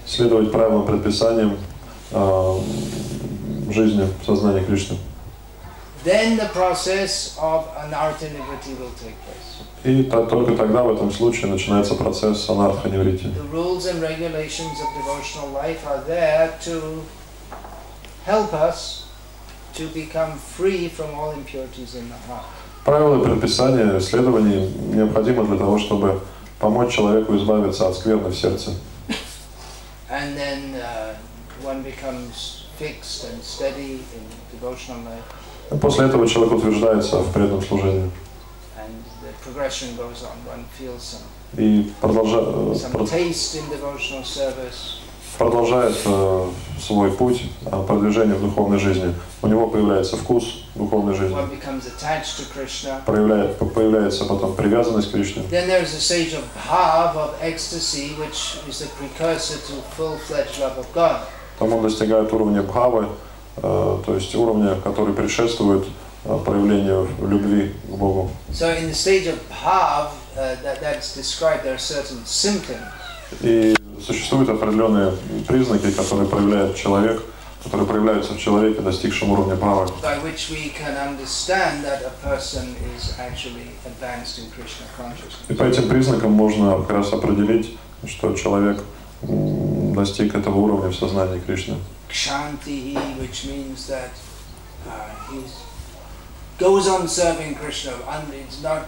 Следовать правилам, предписаниям жизни в сознании Кришны. И только тогда в этом случае начинается процесс анартха-ниврити. Правила и предписания исследований необходимы для того, чтобы помочь человеку избавиться от скверны в сердце. После этого человек утверждается в преданном служении. И продолжает свой путь продвижения в духовной жизни. У него появляется вкус духовной жизни. Появляется потом привязанность к Кришне. Потом он достигает уровня бхавы, то есть уровня, который предшествует проявлению любви к Богу. И существуют определенные признаки, которые проявляются в человеке, достигшем уровня бхавы, и по этим признакам можно как раз определить, что человек достиг этого уровня в сознании Кришны. Goes on serving Krishna, and it's not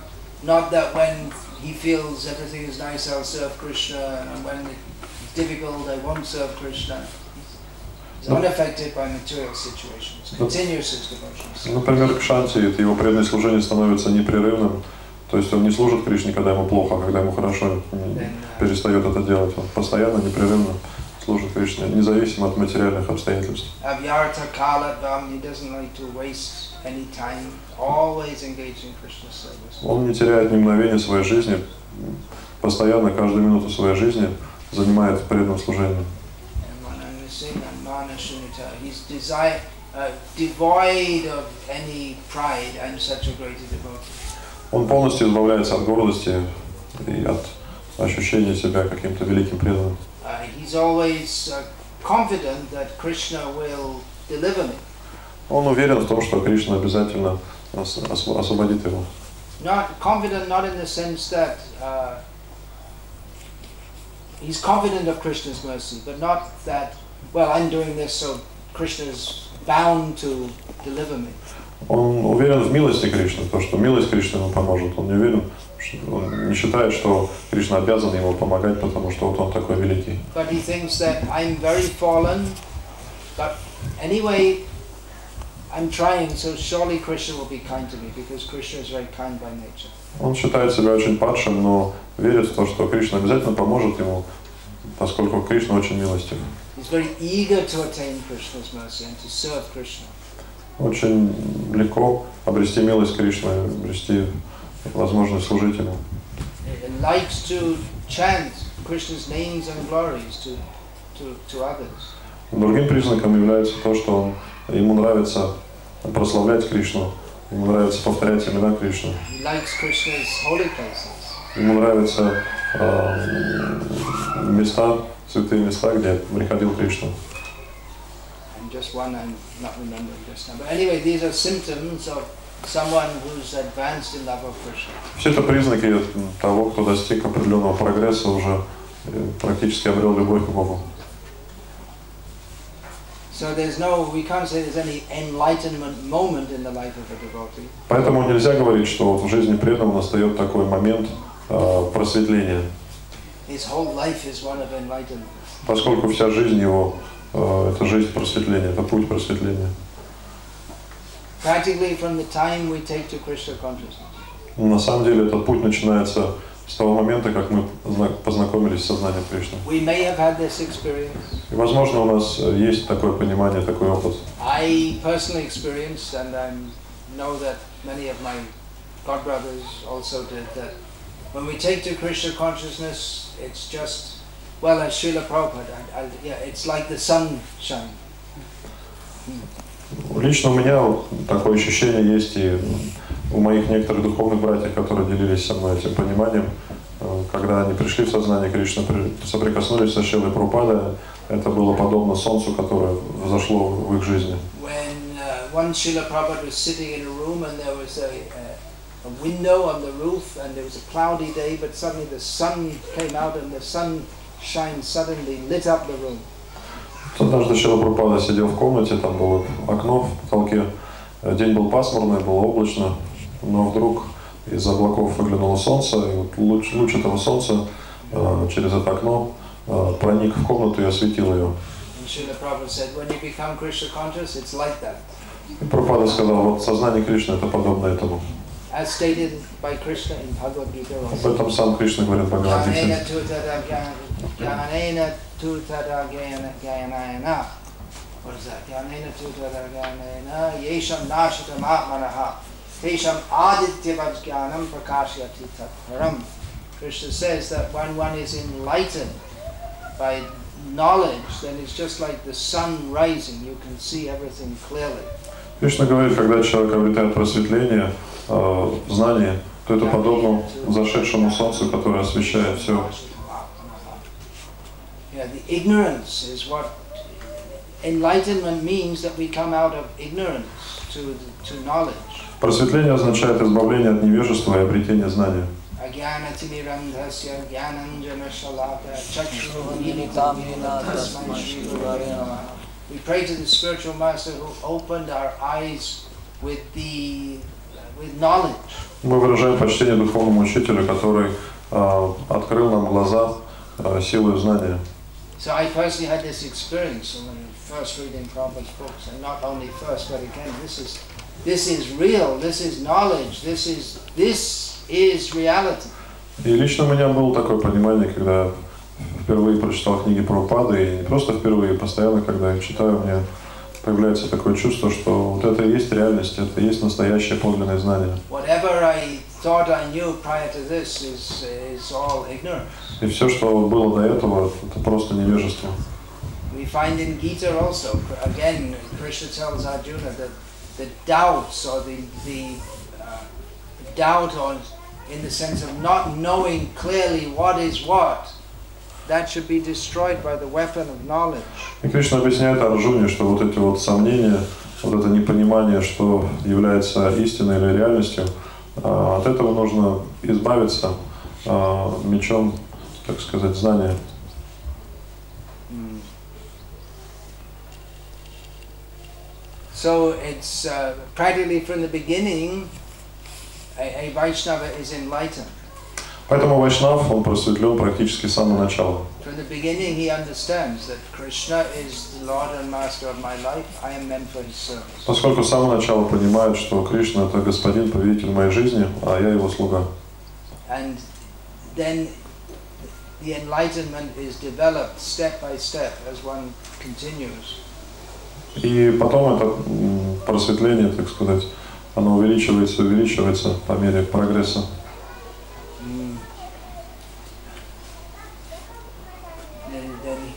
that when he feels everything is nice, I'll serve Krishna, and when it's difficult, I won't serve Krishna. He's unaffected by material situations. Continuous his devotion. Например, кшанти, его преданное служение становится непрерывным, то есть он не служит Кришне, когда ему плохо, а когда ему хорошо, перестает это делать. Он постоянно, непрерывно служит Кришне, независимо от материальных обстоятельств. Он не теряет ни мгновения своей жизни, постоянно, каждую минуту своей жизни занимает преданным служением. Он полностью избавляется от гордости и от ощущения себя каким-то великим преданным. Он уверен в том, что Кришна обязательно освободит его. He's confident of Krishna's mercy, but not that, well, I'm doing this, so Krishna's bound to deliver me. Он уверен в милости Кришны, то, что милость Кришны ему поможет. Он не уверен, он не считает, что Кришна обязан ему помогать, потому что вот он такой великий. But he thinks that I'm very fallen, but anyway, I'm trying, so surely Krishna will be kind to me, because Krishna is very kind by nature. Он считает себя очень падшим, но верит в то, что Кришна обязательно поможет ему, поскольку Кришна очень милостив. He's very eager to attain Krishna's mercy and to serve Krishna. Очень легко обрести милость Кришны, обрести возможность служить ему. He likes to chant Krishna's names and glories to others. Другим признаком является то, что ему нравится прославлять Кришну, ему нравится повторять имена Кришны. He likes Krishna's holy places. Ему нравятся места, святые места, где приходил Кришна. Just one I'm not remembering just now. But anyway, these are symptoms of someone who's advanced in love of Krishna. Все это признаки того, кто достиг определенного прогресса, уже практически обрел любовь к Богу. So we can't say there's any enlightenment moment in the life of a devotee. Поэтому нельзя говорить, что в жизни преданного настает такой момент просветления. His whole life is one of enlightenment. Поскольку вся жизнь его это жизнь просветления, это путь просветления. Practically from the time we take to Krishna consciousness. На самом деле этот путь начинается с того момента, как мы познакомились с сознанием Кришны. We may have had this experience. И, возможно, у нас есть такое понимание, такой опыт. I personally experienced, and I know that many of my god brothers also did, that when we take to Krishna consciousness, it's just, well, as Srila Prabhupada, yeah, it's like the sunshine. Лично у меня вот такое ощущение есть, и у моих некоторых духовных братьев, которые делились со мной этим пониманием, когда они пришли в сознание Кришны, соприкоснулись со Шрилой Прабхупадой, это было подобно солнцу, которое взошло в их жизни. One Srila Prabhupada was sitting in a room and there was a window on the roof and there was a cloudy day, but suddenly the sun came out and the sunshine suddenly lit up the room. Однажды Шрила Прабхупада сидел в комнате, там было окно в потолке, день был пасмурный, было облачно, но вдруг из облаков выглянуло солнце, и вот луч этого солнца через это окно проник в комнату и осветил ее. И Прабхупада сказал, вот сознание Кришны это подобно этому. Об этом сам Кришна говорит в Бхагавад-гите. What is that? Gyanena tutara gyanena yesham nashitam atmanaha tesham adityavat gyanam prakashyati tatparam. Krishna says that when one is enlightened by knowledge, then it's just like the sun rising. You can see everything clearly. Кришна говорит, когда человек обретает просветление, знание, то это подобно зашедшему солнцу, которое освещает все. The ignorance is what enlightenment means, that we come out of ignorance to knowledge. Просветление означает избавление от невежества и обретение знания. We pray to the spiritual master who opened our eyes with knowledge. Мы выражаем почтение духовному учителю, который открыл нам глаза силой знания. So I personally had this experience when first reading Prabhupada's books, and not only first, but again, this is real, this is knowledge, this is reality. И лично у меня было такое понимание, когда впервые прочитал книги Прабхупады, и не просто впервые, постоянно, когда я читаю, у меня появляется такое чувство, что вот это и есть реальность, это и есть настоящее подлинное знание. Whatever I thought I knew prior to this is all ignorance. И все, что было до этого, это просто невежество. We find in Gita also, again, Krishna tells Arjuna that the doubts or the doubt in the sense of not knowing clearly what is what, that should be destroyed by the weapon of knowledge. И Кришна объясняет Арджуне, что вот эти вот сомнения, вот это непонимание, что является истиной или реальностью, от этого нужно избавиться мечом, так сказать, знания. So it's practically from the beginning, a Vaishnava is enlightened. Поэтому вайшнав, он просветлен практически с самого начала. From the beginning, he understands that Krishna is the Lord and Master of my life. I am meant for His service. Поскольку с самого начала понимает, что Кришна это Господин, повелитель моей жизни, а я его слуга. And then the enlightenment is developed step by step as one continues. И потом это просветление, так сказать, оно увеличивается по мере прогресса. Then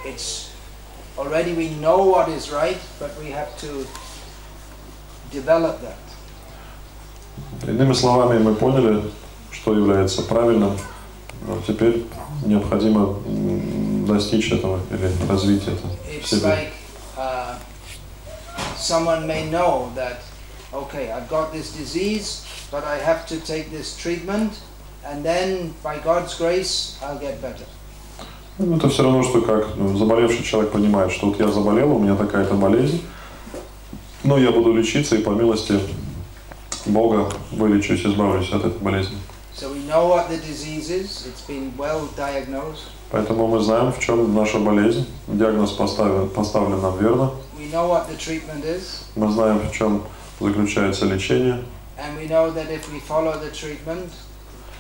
it's already we know what is right, but we have to develop that. Иными словами, мы поняли, что является правильным, но теперь необходимо достичь этого или развить это в себе. It's like someone may know that, okay, I've got this disease, but I have to take this treatment, and then by God's grace, I'll get better. Это все равно, что как заболевший человек понимает, что вот я заболел, у меня такая-то болезнь, но я буду лечиться, и по милости Бога вылечусь, избавлюсь от этой болезни. So we know what the disease is. It's been well diagnosed. Поэтому мы знаем, в чем наша болезнь. Диагноз поставлен нам верно. We know what the treatment is. Мы знаем, в чем заключается лечение. And we know that if we follow the treatment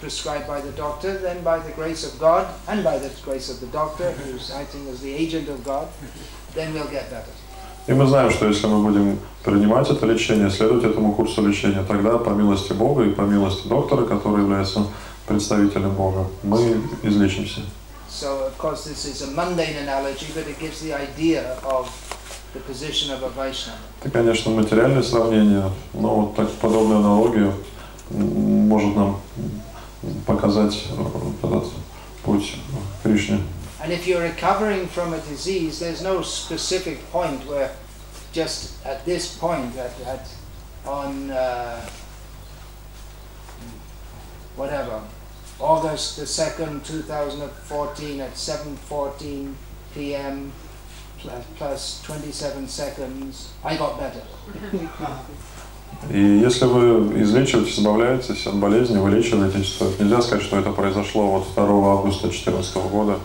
prescribed by the doctor, then by the grace of God and by the grace of the doctor, who's acting as the agent of God, then we'll get better. И мы знаем, что если мы будем принимать это лечение, следовать этому курсу лечения, тогда по милости Бога и по милости доктора, который является представителем Бога, мы излечимся. So, of course, this is a mundane analogy, but it gives the idea of the position of a Vaishnava. Это, конечно, материальное сравнение, но вот так подобную аналогию может нам показать этот путь к Кришне. And if you're recovering from a disease, there's no specific point where just at this point, on whatever, August the 2nd, 2014 at 7:14 p.m. plus 27 seconds, I got better. И если вы излечиваетесь, избавляетесь от болезни, вылечиваетесь, то нельзя сказать, что это произошло вот 2 августа 2014 года,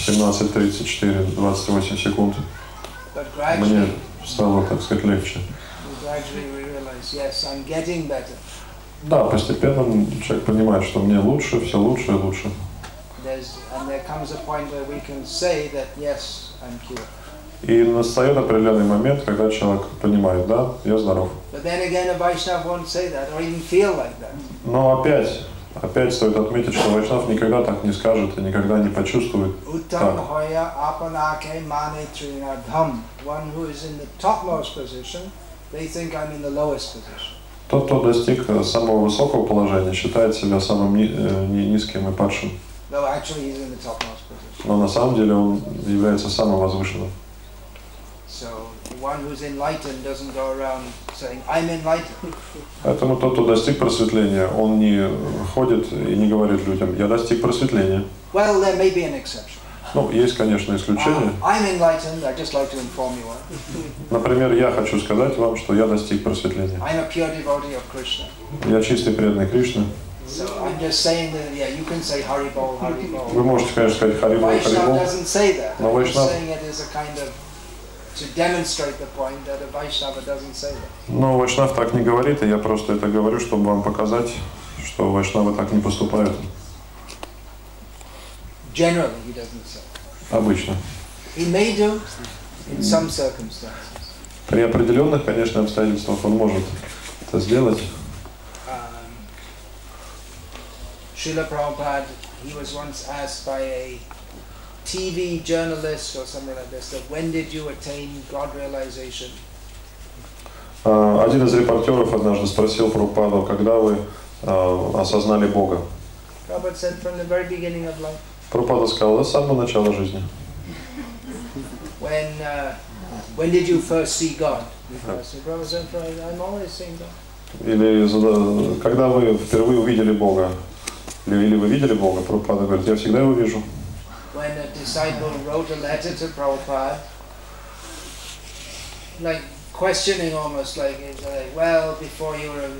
17:34, 28 секунд. Мне стало, так сказать, легче. Да, постепенно человек понимает, что мне лучше, все лучше и лучше. И настает определенный момент, когда человек понимает, да, я здоров. Но опять стоит отметить, что вайшнав никогда так не скажет и никогда не почувствует так. Тот, кто достиг самого высокого положения, считает себя самым низким и падшим. Но на самом деле он является самым возвышенным. Поэтому тот, кто достиг просветления, он не ходит и не говорит людям: я достиг просветления. Ну, есть, конечно, исключения. Например, я хочу сказать вам, что я достиг просветления. Я чистый преданный Кришны. Вы можете, конечно, сказать Харибол, Харибол, но вайшнав... Но вайшнав так не говорит, и я просто это говорю, чтобы вам показать, что вайшнавы так не поступают. Обычно. При определенных, конечно, обстоятельствах он может это сделать. Srila Prabhupada, he was once asked by a TV journalist or something like this, that when did you attain God realization? Один из репортеров однажды спросил Прабхупаду, когда вы осознали Бога. Prabhupada said from the very beginning of life. Прабхупада сказал, с самого начала жизни. When did you first see God? Prabhupada said, I'm always seeing God. Или когда вы впервые увидели Бога? Или вы видели Бога? Прабхупада говорит, я всегда его вижу. When a disciple wrote a letter to Prabhupada, like questioning almost, like well, before you were,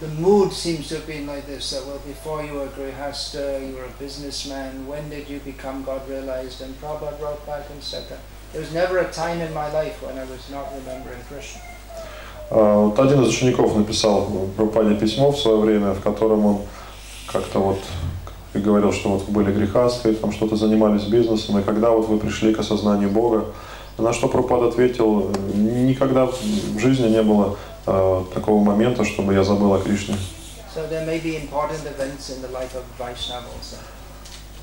the mood seems to have been like this, that well, before you were a grihasta, you were a businessman, when did you become God realized? And Prabhupada wrote back and said that there was never a time in my life when I was not remembering Krishna. Вот один из учеников написал Прабхупаде письмо в свое время, в котором он как-то вот и говорил, что вот были грехасты, там что-то занимались бизнесом, и когда вот вы пришли к осознанию Бога, на что Прабхупада ответил, никогда в жизни не было такого момента, чтобы я забыл о Кришне.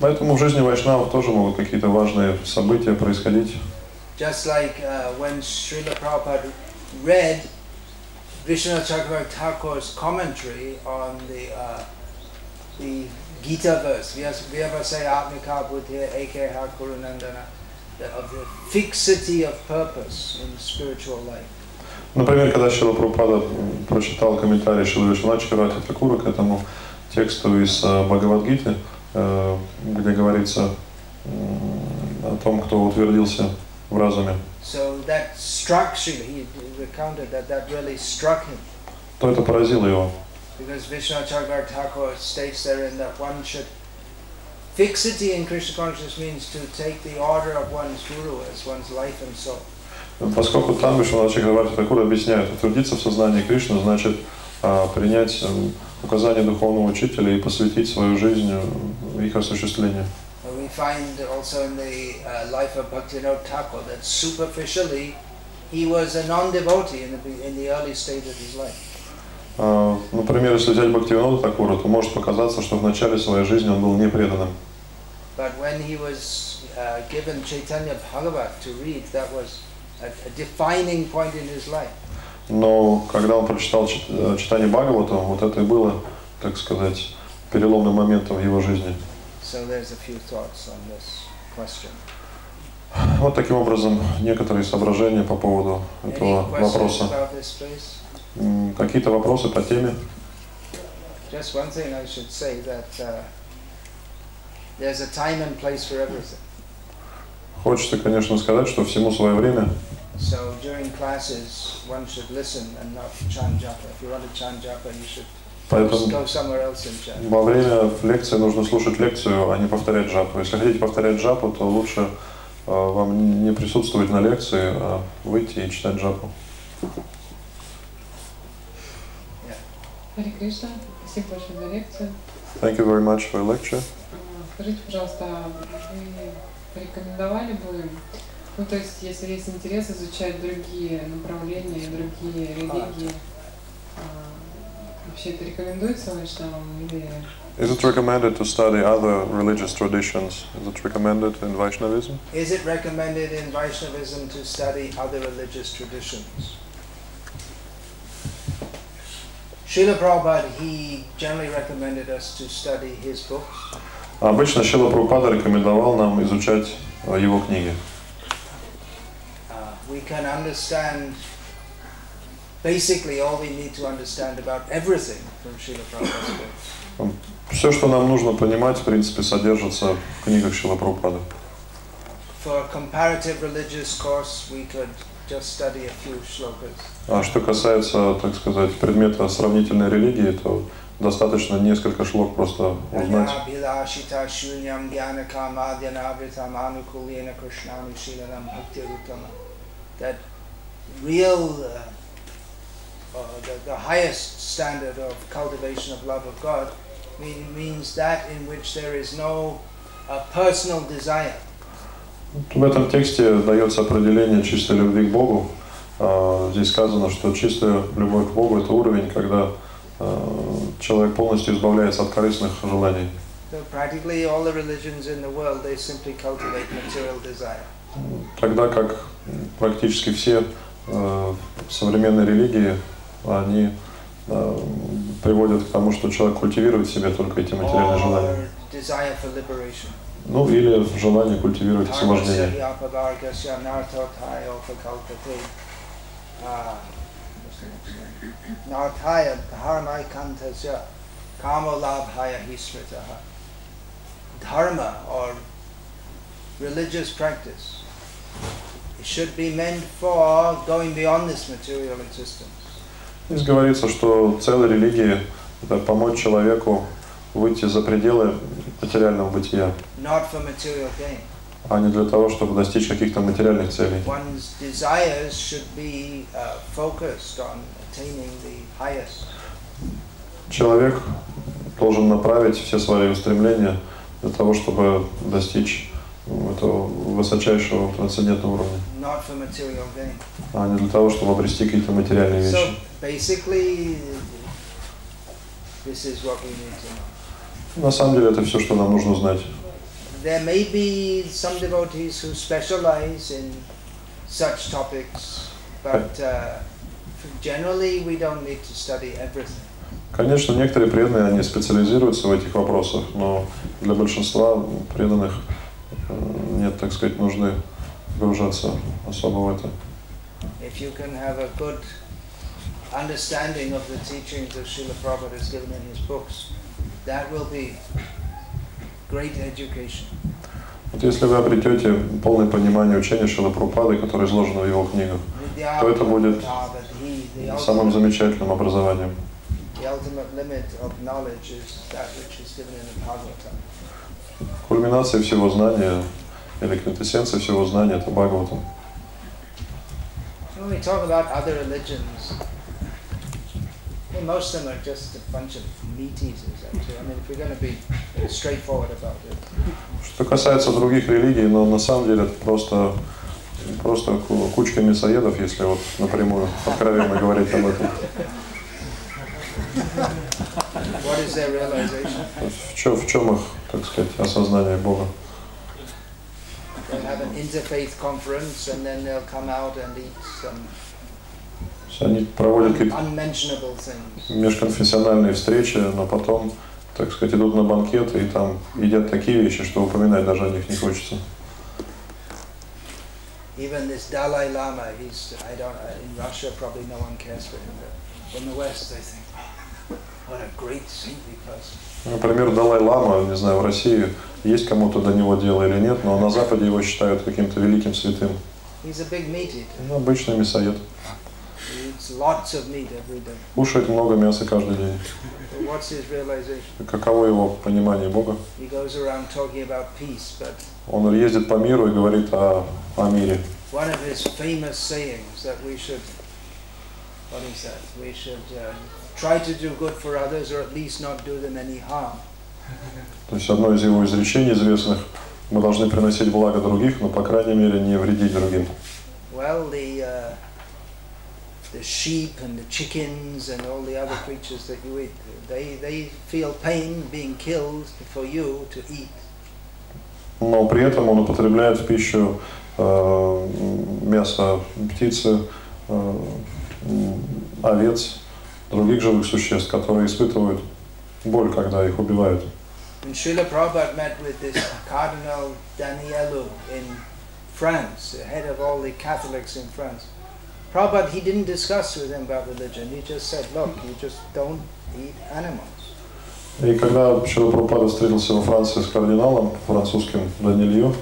Поэтому в жизни вайшнавов тоже могут какие-то важные события происходить. Just like when Srila Prabhupada read Vishwanath Chakravarti Thakur's commentary on the Gita verse, Vyavasaya Atmika Buddhya Ekeha Kurunandana, of the fixity of purpose in spiritual life. Например, когда Шрила Прабхупада прочитал комментарий Шрилы Вишванатха Чакраварти Тхакура к этому тексту из Бхагавад-гиты, где говорится о том, кто утвердился в разуме, so that struck Srila, he recounted that really struck him. то это поразило его. Because Vishwacharya Thakur states therein that one should fixity in Krishna consciousness means to take the order of one's guru as one's life and soul. Поскольку там Вишванатхакур Тхакур объясняет, утвердиться в сознании Кришны значит принять указания духовного учителя и посвятить свою жизнь их осуществлению. We find also in the life of Bhakti Thakur that superficially he was a non-devotee in the early stage of his life. Например, если взять Бхактивинода Тхакура, то может показаться, что в начале своей жизни он был непреданным. But when he was given Chaitanya Bhagavat to read, that was a defining point in his life. Но когда он прочитал читание Бхагавата, вот это и было, так сказать, переломным моментом в его жизни. So there's a few thoughts on this question. Вот таким образом некоторые соображения по поводу этого вопроса. Какие-то вопросы по теме? Just one thing I should say that there's a time and place for everything. Хочется, конечно, сказать, что всему свое время. So during classes one should listen and not chant japa. If you want to chant japa, you should go somewhere else and chant. Во время лекции нужно слушать лекцию, а не повторять джапу. Если хотите повторять джапу, то лучше вам не присутствовать на лекции, а выйти и читать джапу. Харе Кришна, спасибо большое за лекцию. Thank you very much for your lecture. Скажите, пожалуйста, вы порекомендовали бы, ну то есть, если есть интерес изучать другие направления, другие религии, вообще это рекомендуется вайшнавам или? Is it recommended to study other religious traditions? Is it recommended in Vaishnavism? Is it recommended in Vaishnavism to study other religious traditions? Srila Prabhupada, he generally recommended us to study his books. Обычно Шрила Прабхупада рекомендовал нам изучать его книги. We can understand basically all we need to understand about everything from Srila Prabhupada's books. Все, что нам нужно понимать, в принципе, содержится в книгах Шрилы Прабхупады. For a comparative religious course, we could just study a few shlokas. А что касается, так сказать, предмета сравнительной религии, то достаточно несколько шлок просто узнать. That real, the highest standard of cultivation of love of God means that in which there is no personal desire. В этом тексте дается определение чистой любви к Богу. Здесь сказано, что чистая любовь к Богу – это уровень, когда человек полностью избавляется от корыстных желаний. Тогда как практически все современные религии, они приводят к тому, что человек культивирует в себе только эти материальные желания. Ну или желание культивировать освобождение. Dharma or religious practice should be meant for going beyond this material existence. Здесь говорится, что цель религии – это помочь человеку выйти за пределы материального бытия, а не для того, чтобы достичь каких-то материальных целей. Человек должен направить все свои устремления для того, чтобы достичь этого высочайшего трансцендентного уровня, а не для того, чтобы обрести какие-то материальные вещи. На самом деле это все, что нам нужно знать. There may be some devotees who specialize in such topics, but generally we don't need to study everything. Конечно, некоторые преданные, они специализируются в этих вопросах, но для большинства преданных нет, так сказать, нужды погружаться особо в это. If you can have a good understanding of the teachings that Srila Prabhupada has given in his books, that will be great education. Вот если вы обретете полное понимание учения Шрилы Прабхупады, которое изложено в его книгах, то это будет самым замечательным образованием. ultimate limit of knowledge is that which is given in the Bhagavatam. Кульминация всего знания, или квинтэссенция всего знания — это Бхагаватам. When we talk about other religions, most of them are just a bunch of meat eaters, actually. I mean, if we're going to be straightforward about it. Что касается других религий, но на самом деле это просто кучка мясоедов, если вот напрямую, откровенно говорить об этом. What is their realization? В чем их, так сказать, осознание Бога? They'll have an interfaith conference and then they'll come out and eat some Они проводят какие-то unmentionable things. межконфессиональные встречи, но потом, так сказать, идут на банкеты и там едят такие вещи, что упоминать даже о них не хочется. Even this Dalai Lama, in Russia probably no one cares for him, but in the West they think, what a great saintly person. Например, Далай-лама, не знаю, в России есть кому-то до него дело или нет, но на Западе его считают каким-то великим святым. He's a big meat eater. Обычный мясоед. He eats lots of meat every day. Кушает много мяса каждый день. But what's his realization? Каково его понимание Бога? He goes around talking about peace, but Он ездит по миру и говорит о мире. one of his famous sayings that we should, what is that? We should try to do good for others, or at least not do them any harm. То есть одно из его изречений известных: мы должны приносить благо других, но по крайней мере не вредить другим. Well, the sheep and the chickens and all the other creatures that you eat, they feel pain being killed for you to eat. Но при этом он употребляет в пищу мясо птицы, овец, других живых существ, которые испытывают боль, когда их убивают. When Srila Prabhupada met with this Cardinal Danielou in France, the head of all the Catholics in France, Prabhupada, he didn't discuss with him about religion. He just said, look, you just don't eat animals. И когда Шрила Прабхупада встретился во Франции с кардиналом французским Даниэлью,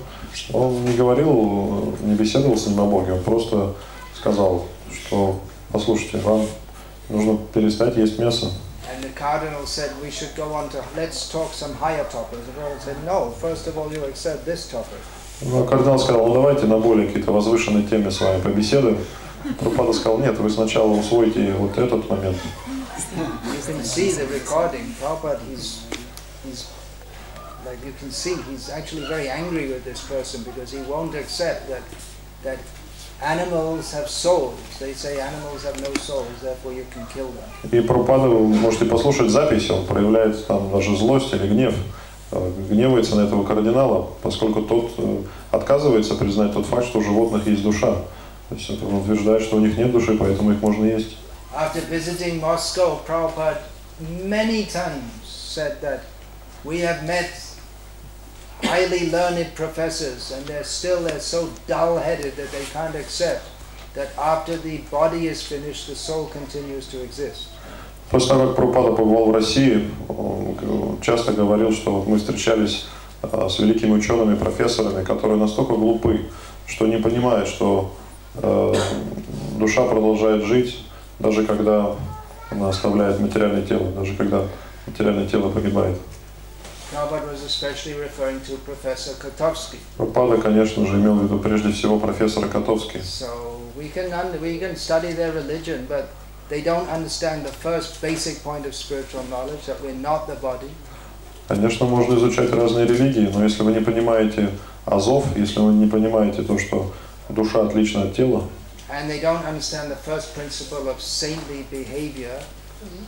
он не говорил, не беседовал с ним о Боге, он просто сказал, что, послушайте, вам нужно перестать есть мясо. And the cardinal said we should go on to, let's talk some higher topics. The Prabhupada said, no, first of all you accept this topic. Но кардинал сказал, ну давайте на более какие-то возвышенные темы с вами побеседуем. Прабхупада сказал, нет, вы сначала усвоите вот этот момент. You can see the recording. Prabhupada, he's like you can see, he's actually very angry with this person because he won't accept that animals have souls. They say animals have no souls, therefore you can kill them. И Прабхупада, вы можете послушать запись, он проявляет там даже злость или гнев, гневается на этого кардинала, поскольку тот отказывается признать тот факт, что у животных есть душа. То есть он утверждает, что у них нет души, поэтому их можно есть. After visiting Moscow, Prabhupada many times said that we have met highly learned professors and they're so dull-headed that they can't accept that after the body is finished, the soul continues to exist. После того, как Прабхупада побывал в России, он часто говорил, что вот мы встречались с великими учеными, профессорами, которые настолько глупы, что не понимают, что душа продолжает жить, даже когда она оставляет материальное тело, даже когда материальное тело погибает. Прабхупада, конечно же, имел в виду прежде всего профессора Котовски. Конечно, можно изучать разные религии, но если вы не понимаете азов, если вы не понимаете то, что душа отлична от тела, and they don't understand the first principle of saintly behavior,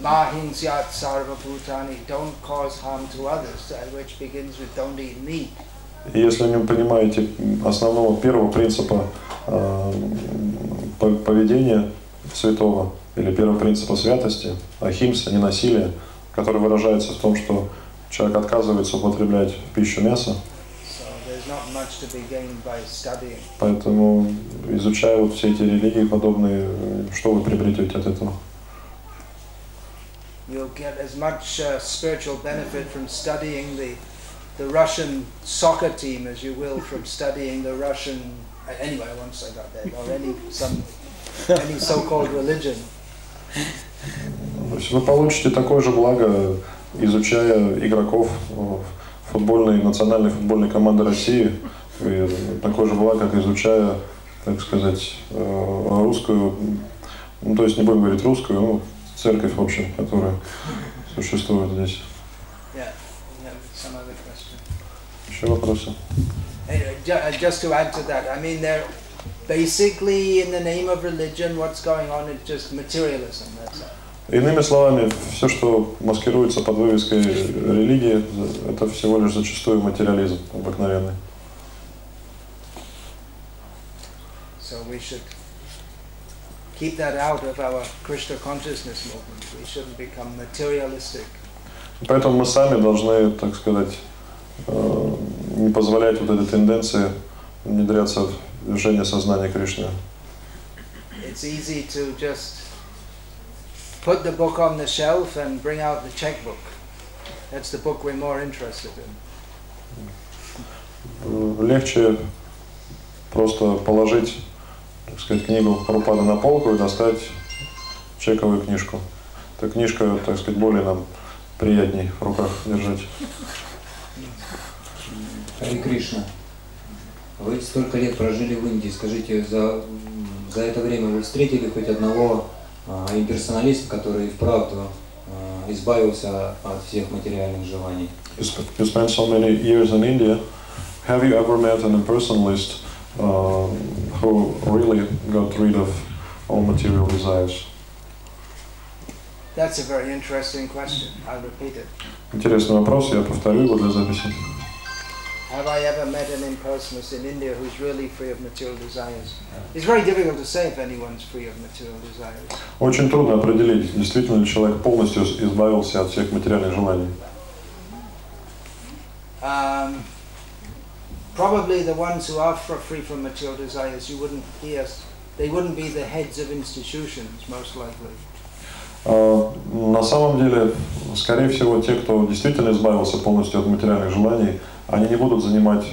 mahinsyat sarva bhutani, don't cause harm to others, which begins with don't eat meat. И если вы не понимаете основного первого принципа поведения святого, или первого принципа святости, ахимса, ненасилие, который выражается в том, что человек отказывается употреблять в пищу мясо, поэтому, изучая вот все эти религии подобные, что вы приобретете от этого? You'll get as much spiritual benefit from studying the Russian soccer team as you will from studying the Russian, anyway, I won't say about that, or any so-called religion. То есть вы получите такое же благо, изучая игроков национальной футбольной команды России, и такое же благо, как изучая, так сказать, русскую, ну, то есть не будем говорить русскую, ну, церковь, в общем, которая существует здесь. Еще вопросы? Just to add to that, I mean, they're basically in the name of religion, what's going on is just materialism. That's it. Иными словами, все, что маскируется под вывеской религии, это всего лишь зачастую материализм обыкновенный. So we should keep that out of our Krishna consciousness movement. We shouldn't become materialistic. Поэтому мы сами должны, так сказать, не позволять вот этой тенденции внедряться в движение сознания Кришны. It's easy to just put the book on the shelf and bring out the checkbook. That's the book we're more interested in. Легче просто положить, так сказать, книгу Прабхупады на полку и достать чековую книжку. Эта книжка, так сказать, более нам приятней в руках держать. Харе Кришна, вы столько лет прожили в Индии. Скажите, за это время вы встретили хоть одного имперсоналиста, который вправду избавился от всех материальных желаний? You spent so many years in India. Have you ever met an impersonalist who really got rid of all material desires? That's a very interesting question. I'll repeat it. Интересный вопрос, я повторю его для записи. Have I ever met an impersonalist in India who's really free of material desires? It's very difficult to say if anyone's free of material desires. Очень трудно определить, действительно ли человек полностью избавился от всех материальных желаний. Probably the ones who are free from material desires, you wouldn't hear, they wouldn't be the heads of institutions, most likely. На самом деле, скорее всего, те, кто действительно избавился полностью от материальных желаний, они не будут занимать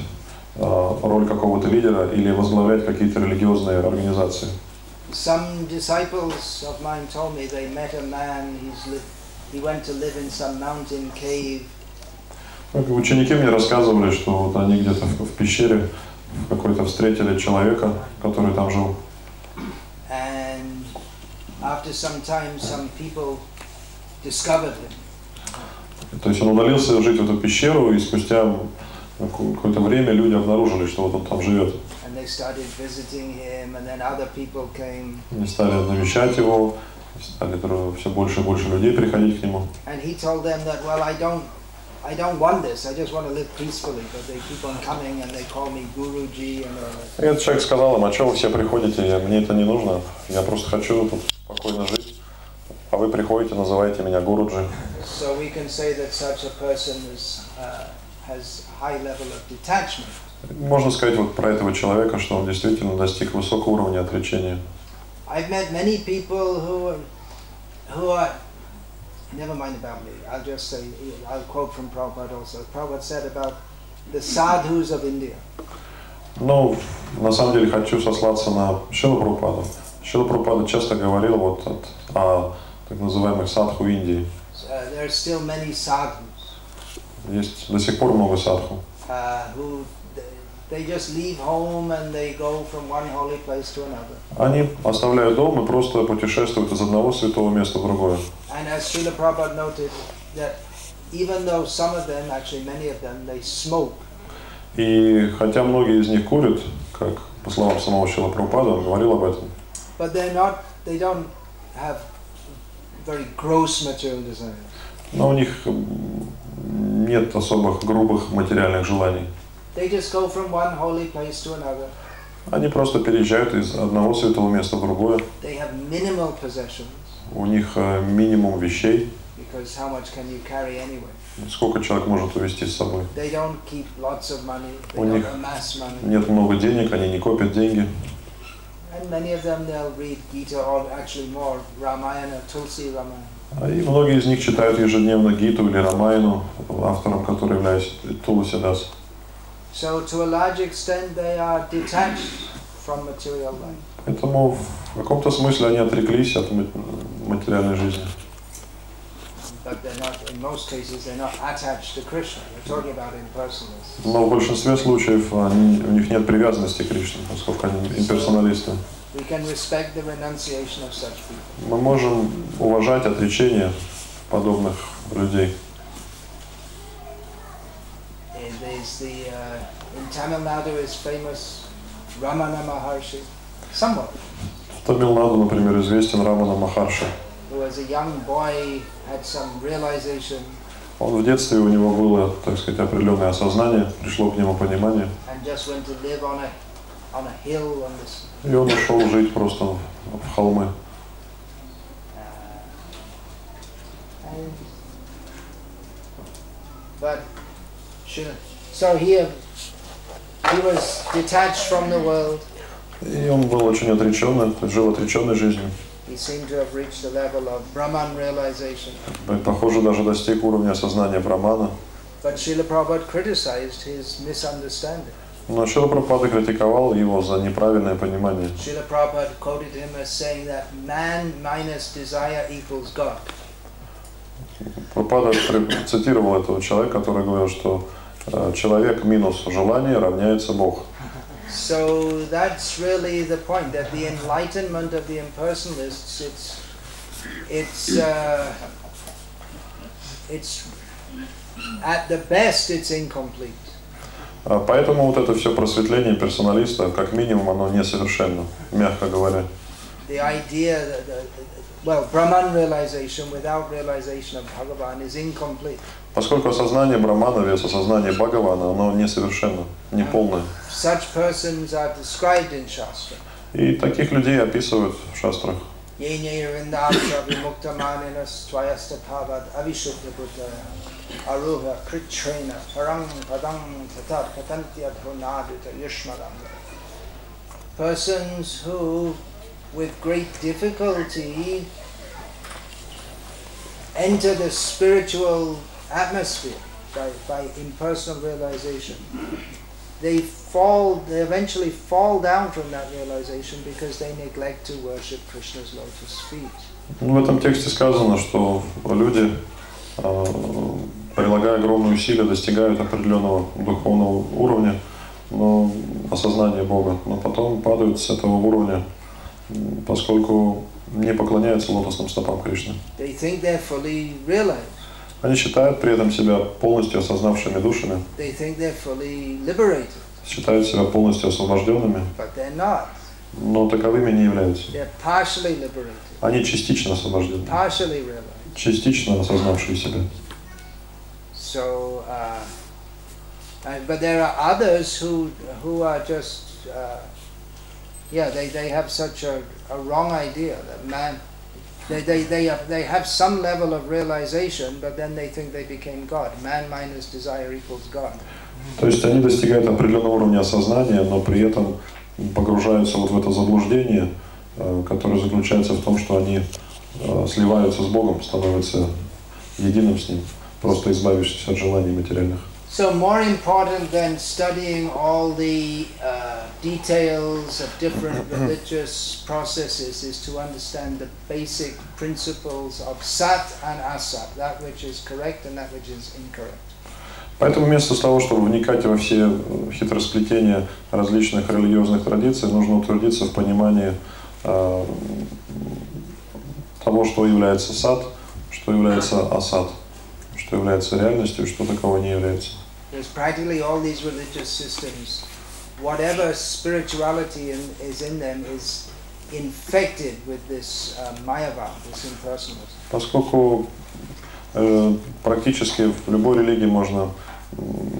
роль какого-то лидера или возглавлять какие-то религиозные организации. Some disciples of mine told me they met a man, he went to live in some mountain cave. Ученики мне рассказывали, что вот они где-то в пещере какой-то встретили человека, который там жил. And after some time, some people discovered him. То есть он удалился жить в эту пещеру, и спустя какое-то время люди обнаружили, что вот он там живет. And they started visiting him, and then other people came. Они стали навещать его, стали все больше и больше людей приходить к нему. And he told them that, well, I don't want this. I just want to live peacefully, but they keep on coming and they call me Guruji and all that. И этот человек сказал им: а что вы все приходите? Мне это не нужно. Я просто хочу тут спокойно жить. А вы приходите, называете меня Гуруджи. So we can say that such a person has high level of detachment. Можно сказать вот про этого человека, что он действительно достиг высокого уровня отречения. I've met many people who are never mind about me. I'll just say, I'll quote from Prabhupada also. Prabhupada said about the sadhus of India. Ну, на самом деле хочу сослаться на Шрила Прабхупаду. Шрила Прабхупада часто говорил вот о так называемых садху Индии. There are still many sadhus. Есть до сих пор много садху. Who they just leave home and they go from one holy place to another. Они оставляют дом и просто путешествуют из одного святого места в другое. And as Srila Prabhupada noted, that even though some of them, actually many of them, they smoke. И хотя многие из них курят, как по словам самого Шрила Прабхупады, он говорил об этом. But they don't have very gross material desires. Но у них нет особых грубых материальных желаний. They just go from one holy place to another. Они просто переезжают из одного святого места в другое. They have minimal possessions. У них минимум вещей. Because how much can you carry anyway? Сколько человек может увезти с собой? They don't keep lots of money. They У них don't amass money. нет много денег, они не копят деньги. And many of them they'll read Gita or actually more Ramayana, Tulsi Ramayana. И многие из них читают ежедневно Гиту или Рамаяну, автором которой является Тулсидас. So to a large extent they are detached from material life. Поэтому в каком-то смысле они отреклись от материальной жизни. Но в большинстве случаев у них нет привязанности к Кришне, поскольку они имперсоналисты. Мы можем уважать отречение подобных людей. В Тамилнаду, например, известен Рамана Махарши. Он в детстве, у него было, так сказать, определенное осознание, пришло к нему понимание. И он ушел жить просто в холмы. И он был очень отреченный, жил отреченной жизнью. Похоже, даже достиг уровня осознания Брамана. Но Шрила Прабхупада критиковал его за неправильное понимание. Прабхупада цитировал этого человека, который говорил, что человек минус желание равняется Бог. So that's really the point, that the enlightenment of the impersonalists, it's at the best it's incomplete. Поэтому вот это все просветление персоналиста, как минимум, оно несовершенно, мягко говоря. The idea that, well, Brahman realization without realization of Bhagavan is incomplete. Поскольку осознание Брамана без осознания Бхагавана, оно несовершенно, неполное. Such persons are described in Shastra. И таких людей описывают в шастрах. Persons who, with great difficulty, enter the spiritual atmosphere by impersonal realization. They eventually fall down from that realization because they neglect to worship Krishna's lotus feet. В этом тексте сказано, что люди, прилагая огромные усилия, достигают определенного духовного уровня, но осознания Бога, но потом падают с этого уровня, поскольку не поклоняются лотосным стопам Кришны. They think they're fully realized. Они считают при этом себя полностью осознавшими душами. They think they're fully liberated. Считают себя полностью освобожденными. But they're not. Но таковыми не являются. They're partially liberated. Они частично освобождены. Partially realized. Частично осознавшие себя. So, but there are others who are just, they have such a wrong idea that man. They have some level of realization, but then they think they became God. Man minus desire equals God. То есть они достигают определенного уровня осознания, но при этом погружаются вот в это заблуждение, которое заключается в том, что они сливаются с Богом, становятся единым с Ним, просто избавившись от желаний материальных. So more important than studying all the details of different religious processes is to understand the basic principles of sat and asat, that which is correct and that which is incorrect. Поэтому вместо того, чтобы вникать во все хитросплетения различных религиозных традиций, нужно утвердиться в понимании того, что является сат, что является асат, что является реальностью, что таково не является. There's practically all these religious systems, whatever spirituality is in them is infected with this mayava, this impersonalism. Поскольку практически в любой религии можно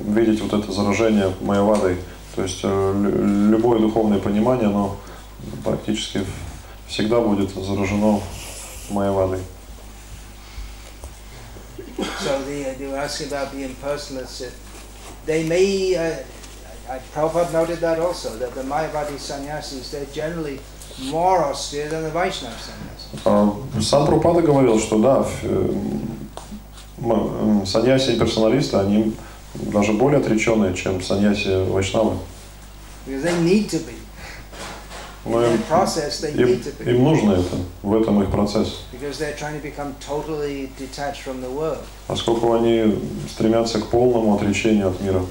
видеть вот это заражение майявадой, то есть любое духовное понимание, оно практически всегда будет заражено майявадой. So they were asking about the impersonalists. They may, Prabhupada noted that also, that the Mayavadi sannyasis, they're generally more austere than the Vaishnava sannyasis. Сам Прабхупада говорил, что да, саньяси и персоналисты, они даже более отреченные, чем саньяси вайшнавы. Because they need to be. Но им нужно это, в этом их процесс. Поскольку они стремятся к полному отречению от мира.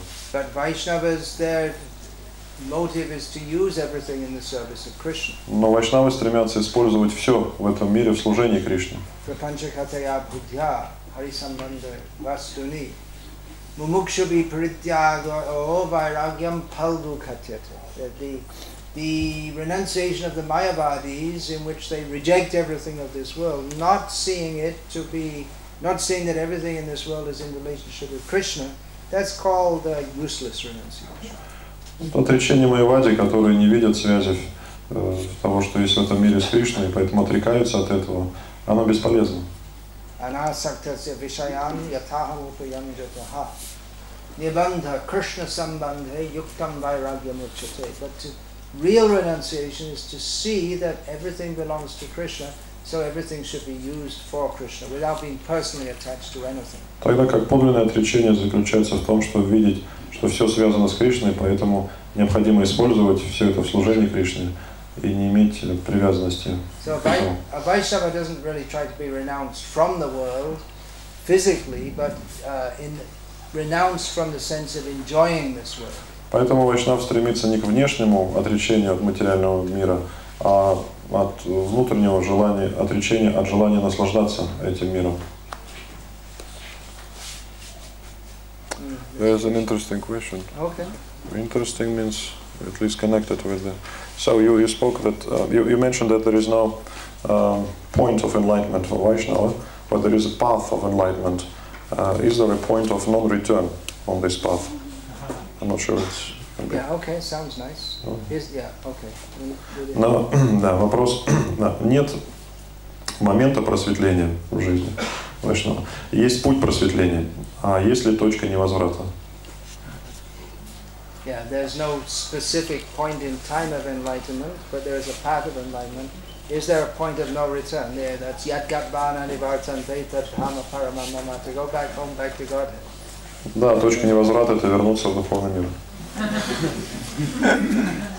Но вайшнавы стремятся использовать все в этом мире в служении Кришне. The renunciation of the Mayavadis, in which they reject everything of this world, not seeing that everything in this world is in relationship with Krishna, that's called useless renunciation. Отречение Майявади, которые не видят связи того, что есть в этом мире с Кришной, и поэтому отрекаются от этого, оно бесполезно. Real renunciation is to see that everything belongs to Krishna, so everything should be used for Krishna, without being personally attached to anything. Тогда как подлинное отречение заключается в том, что видеть, что все связано с Кришной, поэтому необходимо использовать все это в служении Кришне и не иметь привязанности. So a Vaishnava doesn't really try to be renounced from the world physically, but renounced from the sense of enjoying this world. Поэтому вайшнав стремится не к внешнему отречению от материального мира, а от внутреннего желания, отречения от желания наслаждаться этим миром. There's an interesting question. Okay. Interesting means at least connected with the. So you spoke that you mentioned that there is no point of enlightenment for Vaishnava, but there is a path of enlightenment. Is there a point of non-return on this path? I'm not sure it's. Yeah, okay, sounds nice. Yeah, okay. Но, да, вопрос. Да, нет момента просветления в жизни Вайшнава. Есть путь просветления, а есть ли точка невозврата? Yeah, there's no specific point in time of enlightenment, but there is a path of enlightenment. Is there a point of no return? There, that's yat gatbana nivartante tadhama paramamama, to go back home, back to Godhead. Да, точка невозврата — это вернуться в духовный мир.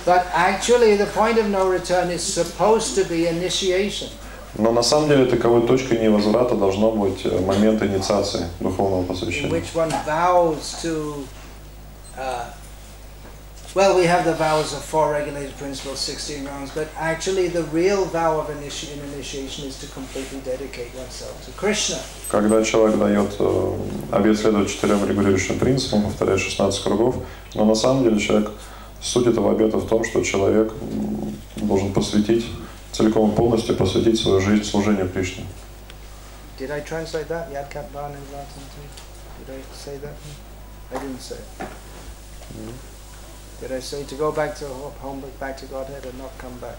But actually, the point of no return is supposed to be initiation. Но на самом деле таковой точкой невозврата должно быть момент инициации духовного посвящения. In which one vows to, well, we have the vows of 4 regulated principles, 16 rounds, but actually the real vow of initiation is to completely dedicate oneself to Krishna. Когда человек дает обет следовать 4 регулирующим принципам, повторяет 16 кругов, но на самом деле человек, суть этого обета в том, что человек должен посвятить, целиком и полностью посвятить свою жизнь служению Кришне. Did I translate that? Yad Katban and Did I say that? I didn't say it. Did I say to go back to home, back to Godhead and not come back?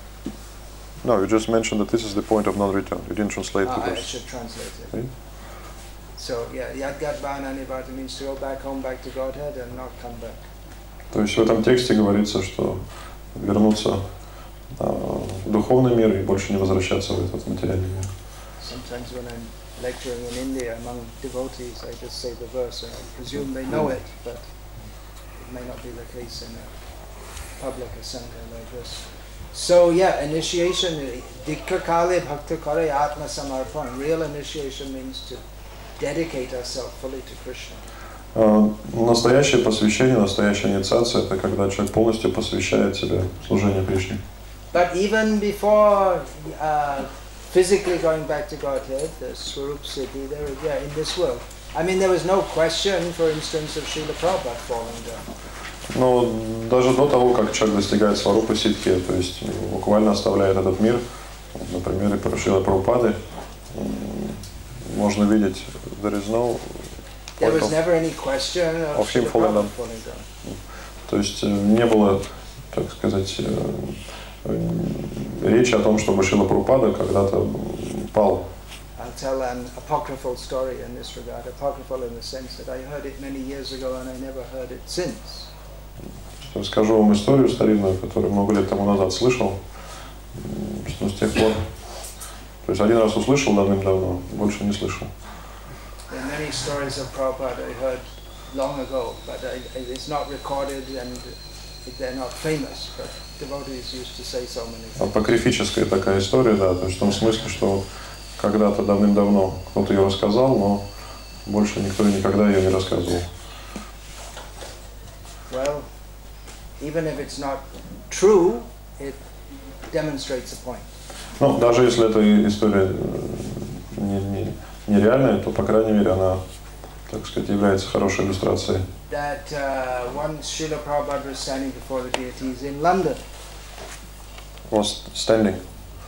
No, you just mentioned that this is the point of non-return. You didn't translate it. I should translate it. Okay. So, yeah, Yad Gatbana Nivata means to go back home, back to Godhead and not come back. То есть в этом тексте говорится, что вернуться в духовный мир и больше не возвращаться в этот материальный мир. Sometimes when I'm lecturing in India among devotees, I just say the verse and I presume they know it, but it may not be the case in a public assembly like this. So yeah, initiation, Dikka Kale Bhakta Kare Atma Samarpan. Real initiation means to dedicate ourselves fully to Krishna. Настоящее посвящение, настоящая инициация — это когда человек полностью посвящает себя служению Кришне. But even before physically going back to Godhead, the Swarup Siddhi, there, in this world. I mean, there was no question, for instance, of Srila Prabhupada falling down. Но даже до того, как человек достигает сварупы ситхи, то есть буквально оставляет этот мир, например, и Шрила Прабхупады, можно видеть, there is no point of him falling down. То есть не было, так сказать, речи о том, чтобы Шрила Прабхупада когда-то пал. I'll tell an apocryphal story in this regard. Apocryphal in the sense that I heard it many years ago and I never heard it since. Расскажу вам историю старинную, которую много лет тому назад слышал, что с тех пор, то есть один раз услышал давным-давно, больше не слышал. There are many stories of Prabhupada I heard long ago, but it's not recorded and they're not famous, but devotees used to say so many things. Апокрифическая такая история, да, то есть в том смысле, что когда-то давным-давно кто-то ее рассказал, но больше никто никогда ее не рассказывал. Well, even if it's not true, it demonstrates a point. Ну, даже если эта история нереальная, то, по крайней мере, она, так сказать, является хорошей иллюстрацией. That once Srila Prabhupada was standing before the deities in London. Was standing.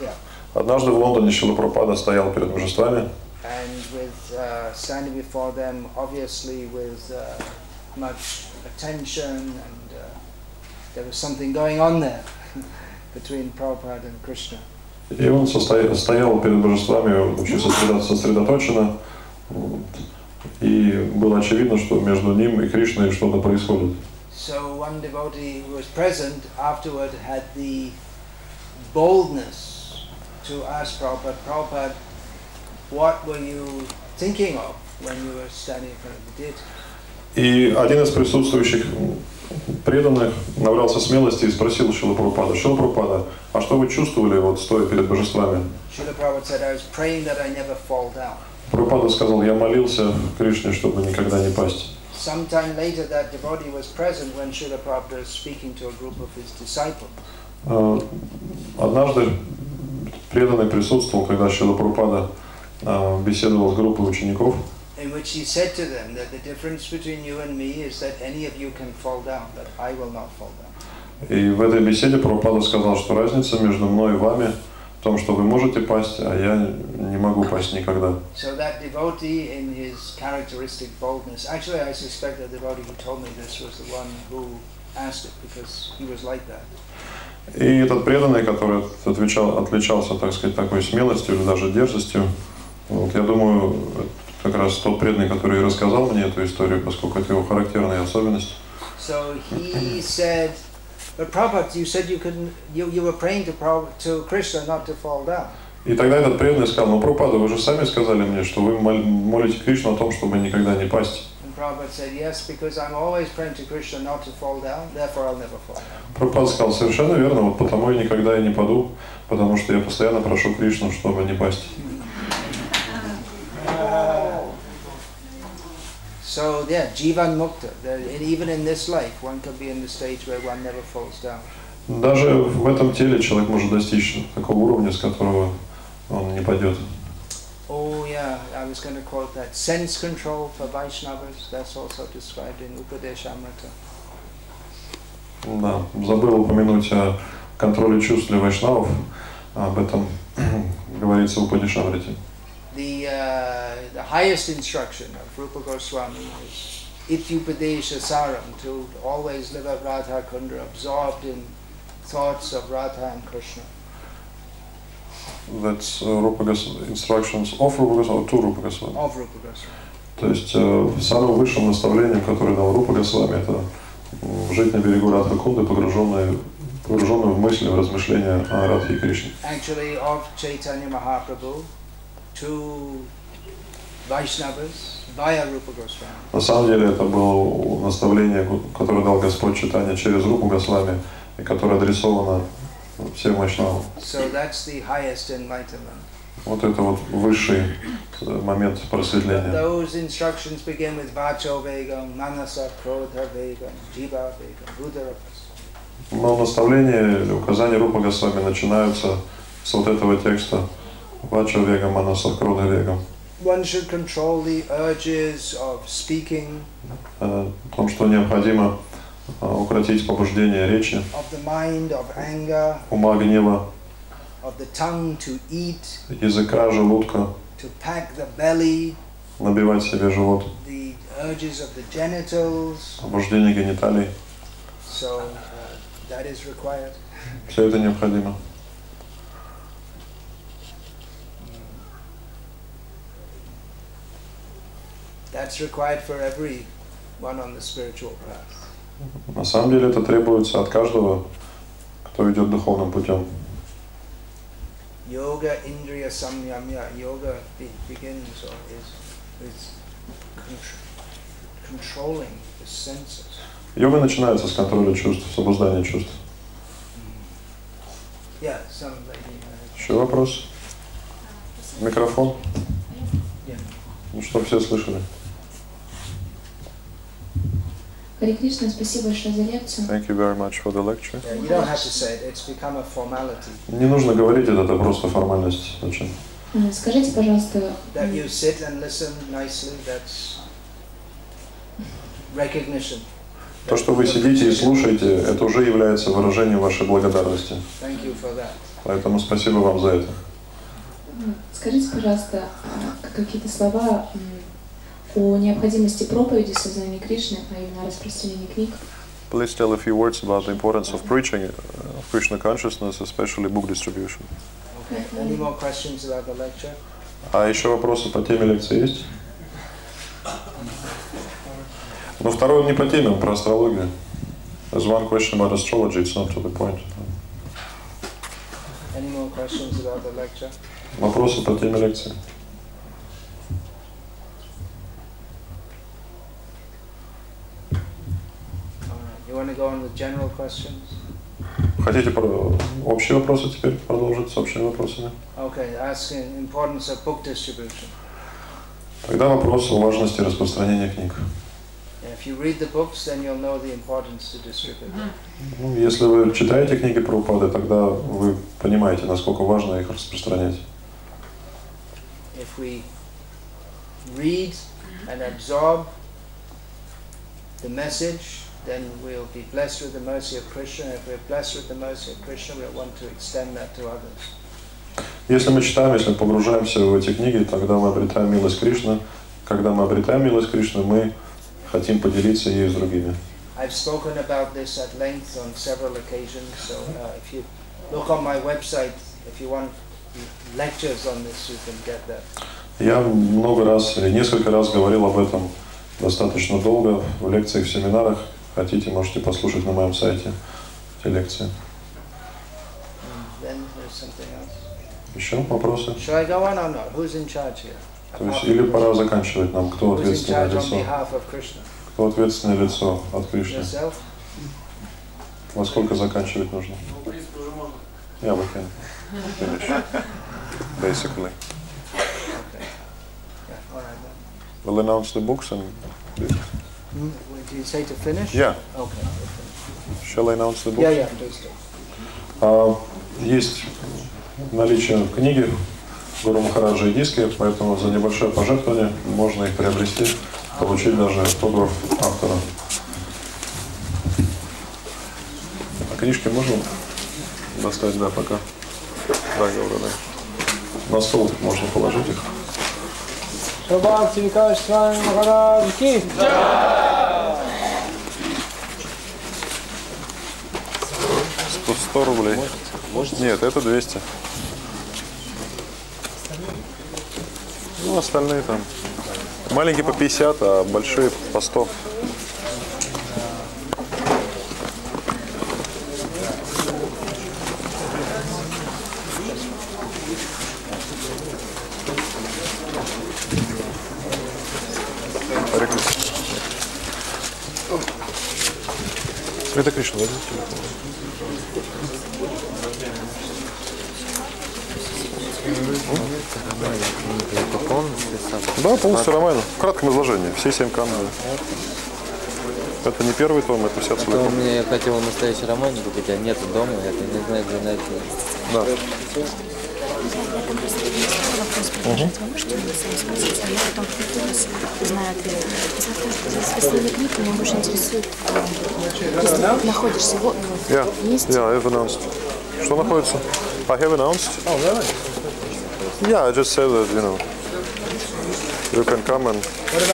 Yeah. Однажды в Лондоне Шрила Прабхупада стоял перед божествами. And with standing before them, obviously with much attention, and there was something going on there between Prabhupada and Krishna. И он стоял перед божествами очень сосредоточенно, и было очевидно, что между ним и Кришной что-то происходит. So one devotee who was present afterward had the boldness to ask Prabhupada, Prabhupada, what were you thinking of when you were standing in front of the deity? И один из присутствующих преданных набрался смелости и спросил Шрила Прабхупада: Шрила Прабхупада, а что вы чувствовали, вот стоя перед божествами? Srila Prabhupada said, I was praying that I never fall down. Прабхупада сказал: я молился Кришне, чтобы никогда не пасть. Sometime later, that devotee was present when Srila Prabhupada was speaking to a group of his disciples. Однажды преданный присутствовал, когда Шрила Прабхупада беседовал с группой учеников. In which he said to them that the difference between you and me is that any of you can fall down, but I will not fall down. И в этой беседе Прабхупада сказал, что разница между мной и вами в том, что вы можете пасть, а я не могу пасть никогда. So that devotee, in his characteristic boldness, actually I suspect the devotee who told me this was the one who asked it, because he was like that. И этот преданный, который отличался, так сказать, такой смелостью или даже дерзостью, вот, я думаю, как раз тот преданный, который рассказал мне эту историю, поскольку это его характерная особенность. So he said, but Prabhupada, you said you were praying to Krishna not to fall down. И тогда этот преданный сказал: ну, Прабхупада, вы же сами сказали мне, что вы молите Кришну о том, чтобы никогда не пасть. And Prabhupada said, yes, because I'm always praying to Krishna not to fall down, therefore I'll never fall down. Прабхупада сказал: совершенно верно, вот потому я никогда и не паду, потому что я постоянно прошу Кришну, чтобы не пасть. So yeah, Jivan Mukta. Even in this life, one can be in the stage where one never falls down. Даже в этом теле человек может достичь такого уровня, с которого он не падет. Oh yeah, I was going to quote that. Sense control for Vaishnavas, that's also described in Upadeshamrita. Да, забыл упомянуть о контроле чувств для вайшнавов, об этом говорится в Упадешамрите. The highest instruction of Rupa Goswami is Ityupadesha Saram, to always live at Radha Kundra, absorbed in thoughts of Radha and Krishna. That's instructions of Rupa Goswami, or to Rupa Goswami. Of Rupa Goswami. То есть самым высшим наставлением, которое дал Рупа Госвами, это жить на берегу Радха-кунды, погруженную в мысли, в размышления о Радхе и Кришне. Actually, of Chaitanya Mahaprabhu to Vaishnavas via Rupa Goswami. На самом деле это было наставление, которое дал Господь Чайтанья через Рупу Госвами, и которое адресовано всем вайшнавам. So that's the highest enlightenment. Вот это вот высший момент просветления. Those instructions begin with Vacho Vegam, Manasa Krodha Vegam, Jiva Vegam, Budarapas. Но наставления или указания Рупа Госвами начинаются с вот этого текста Vacho Vegam, Manasa Krodha Vegam. One should control the urges of speaking. О том, что необходимо укротить побуждение речи, Of the mind, of anger. ума, гнева, Of the tongue to eat. языка, желудка, To pack the belly. набивать себе живот, The urges of the genitals. побуждение гениталий. So that is required. Все это необходимо. That's required for everyone on the spiritual path. На самом деле это требуется от каждого, кто идет духовным путем. Yoga Indriya Samyamya. Yoga begins or is controlling the senses. Йога начинается с контроля чувств, с обуздания чувств. Еще вопрос? Микрофон? Ну, чтобы все слышали. Харе Кришна, спасибо большое за лекцию. Thank you very much for the lecture. Не нужно говорить это просто формальность. Очень. Скажите, пожалуйста, то, что вы сидите и слушаете, это уже является выражением вашей благодарности. Поэтому спасибо вам за это. Скажите, пожалуйста, какие-то слова о необходимости проповеди сознания Кришны, а именно распространении книг. Please tell a few words about the importance of preaching of Krishna consciousness, especially book distribution. Any more questions about the lecture? А еще вопросы по теме лекции есть? Но второй не по теме, он про астрологию. There's one question about astrology, it's not to the point. Any more questions about the lecture? Вопросы по теме лекции? You want to go on with general questions? Хотите общие вопросы теперь продолжить с общими вопросами? Okay, asking importance of book distribution. Тогда вопрос о важности распространения книг. If you read the books, then you'll know the importance to distribute them. Ну, если вы читаете книги Прабхупады, тогда вы понимаете, насколько важно их распространять. If we read and absorb the message, then we'll be blessed with the mercy of Krishna. If we're blessed with the mercy of Krishna, we'll want to extend that to others. Если мы читаем, если мы погружаемся в эти книги, тогда мы обретаем милость Кришны. Когда мы обретаем милость Кришны, мы хотим поделиться ею с другими. I've spoken about this at length on several occasions. So if you look on my website, if you want lectures on this, you can get that. Я много раз или несколько раз говорил об этом достаточно долго в лекциях, в семинарах. Хотите, можете послушать на моем сайте эти лекции. Еще вопросы? То есть или пора заканчивать нам, кто ответственное лицо? Кто ответственное лицо от Кришны? Во сколько заканчивать нужно? Yeah, we can finish. Basically. We'll announce the books and. Do you say to finish? Yeah. Okay. Shall I announce the books? Yeah, yeah, please do. Есть наличие книги Гуру Махараджа и диски, поэтому за небольшое пожертвование можно их приобрести, получить даже автограф автора. А книжки можно достать, да, пока? Да, говорю, да. На стол можно положить их. Бхакти Викаши Свами Махарадж ки джай! 100 рублей. Нет, это 200. Ну, остальные там. Маленькие по 50, а большие по 100. Света Кришна, возьмите телефон. Да, полностью роман. В кратком изложении. Все 7 каналов. Это не первый том, это вся целиком. У меня я хотел настоящий роман купить, а нету дома, я не знаю, где найти. Да. Что вы сами спросите, а я потом знаю ответ. Священный книг меня больше интересует, если ты находишься вместе. Yeah, I've announced. Что находится? I have announced. Oh, really? Yeah, I just said that, you know, you can come and